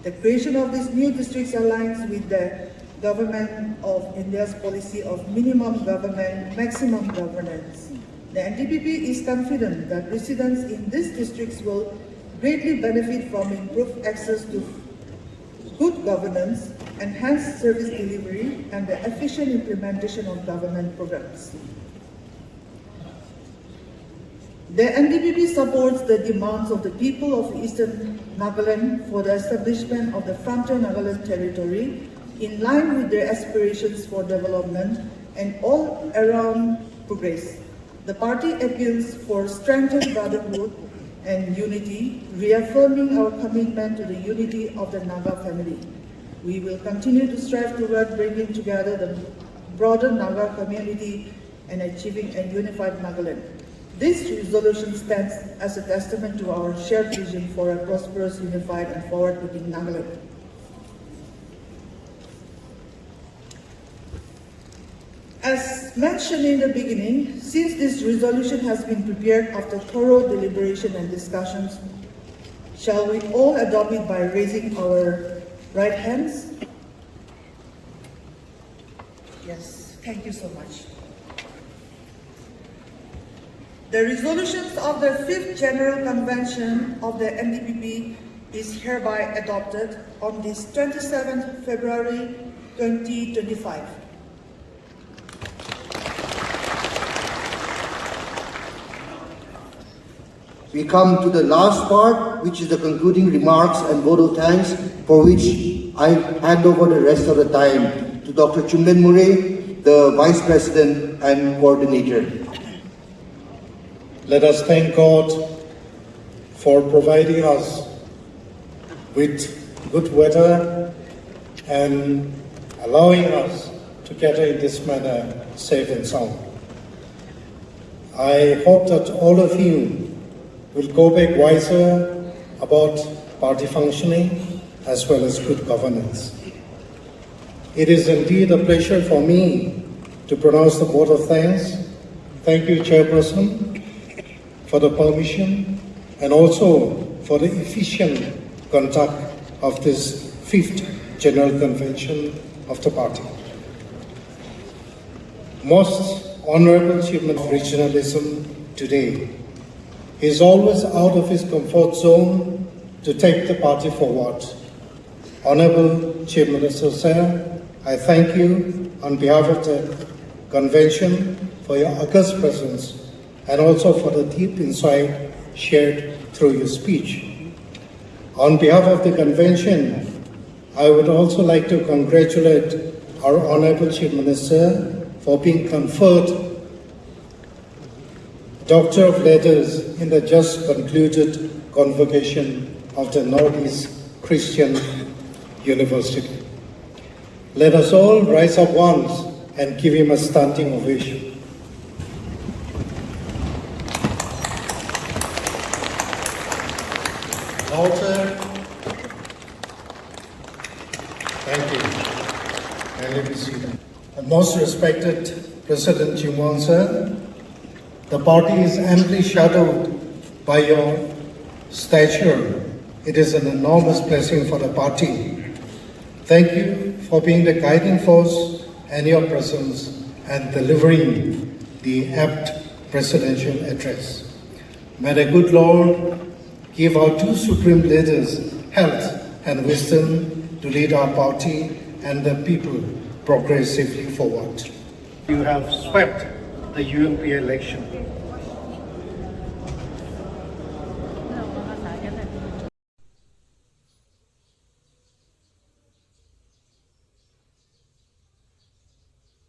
The creation of these new districts aligns with the Government of India's policy of minimum government, maximum governance. The NDPP is confident that residents in these districts will greatly benefit from improved access to good governance, enhanced service delivery, and the efficient implementation of government programs. The NDPP supports the demands of the people of Eastern Nagaland for the establishment of the Frontier Nagaland Territory in line with their aspirations for development and all-around progress. The party appeals for strengthened brotherhood and unity, reaffirming our commitment to the unity of the Naga family. We will continue to strive toward bringing together the broader Naga community and achieving a unified Nagaland. This resolution stands as a testament to our shared vision for a prosperous, unified, and forward-looking Nagaland. As mentioned in the beginning, since this resolution has been prepared after thorough deliberation and discussions, shall we all adopt it by raising our right hands? Yes, thank you so much. The resolutions of the 5th General Convention of the NDPP is hereby adopted on this 27th February 2025. We come to the last part, which is the concluding remarks and vote of thanks, for which I hand over the rest of the time to Dr. Chumlen Murray, the Vice President and Coordinator. Let us thank God for providing us with good weather and allowing us to gather in this manner safe and sound. I hope that all of you will go back wiser about party functioning as well as good governance. It is indeed a pleasure for me to pronounce the vote of thanks. Thank you, Chairperson, for the permission and also for the efficient conduct of this 5th General Convention of the party. Most Honorable Chairman of Regionalism today is always out of his comfort zone to take the party forward. Honorable Chief Minister Sir, I thank you on behalf of the convention for your august presence and also for the deep insight shared through your speech. On behalf of the convention, I would also like to congratulate our Honorable Chief Minister for being conferred Doctor of Letters in the just concluded convocation of the Northeast Christian University. Let us all rise up once and give him a standing ovation. Walter, thank you. And let me see that. And most respected President Jimon sir, the party is amply shadowed by your stature. It is an enormous blessing for the party. Thank you for being the guiding force and your presence and delivering the apt presidential address. May the good Lord give our two supreme leaders health and wisdom to lead our party and the people progressively forward. You have swept the UMP election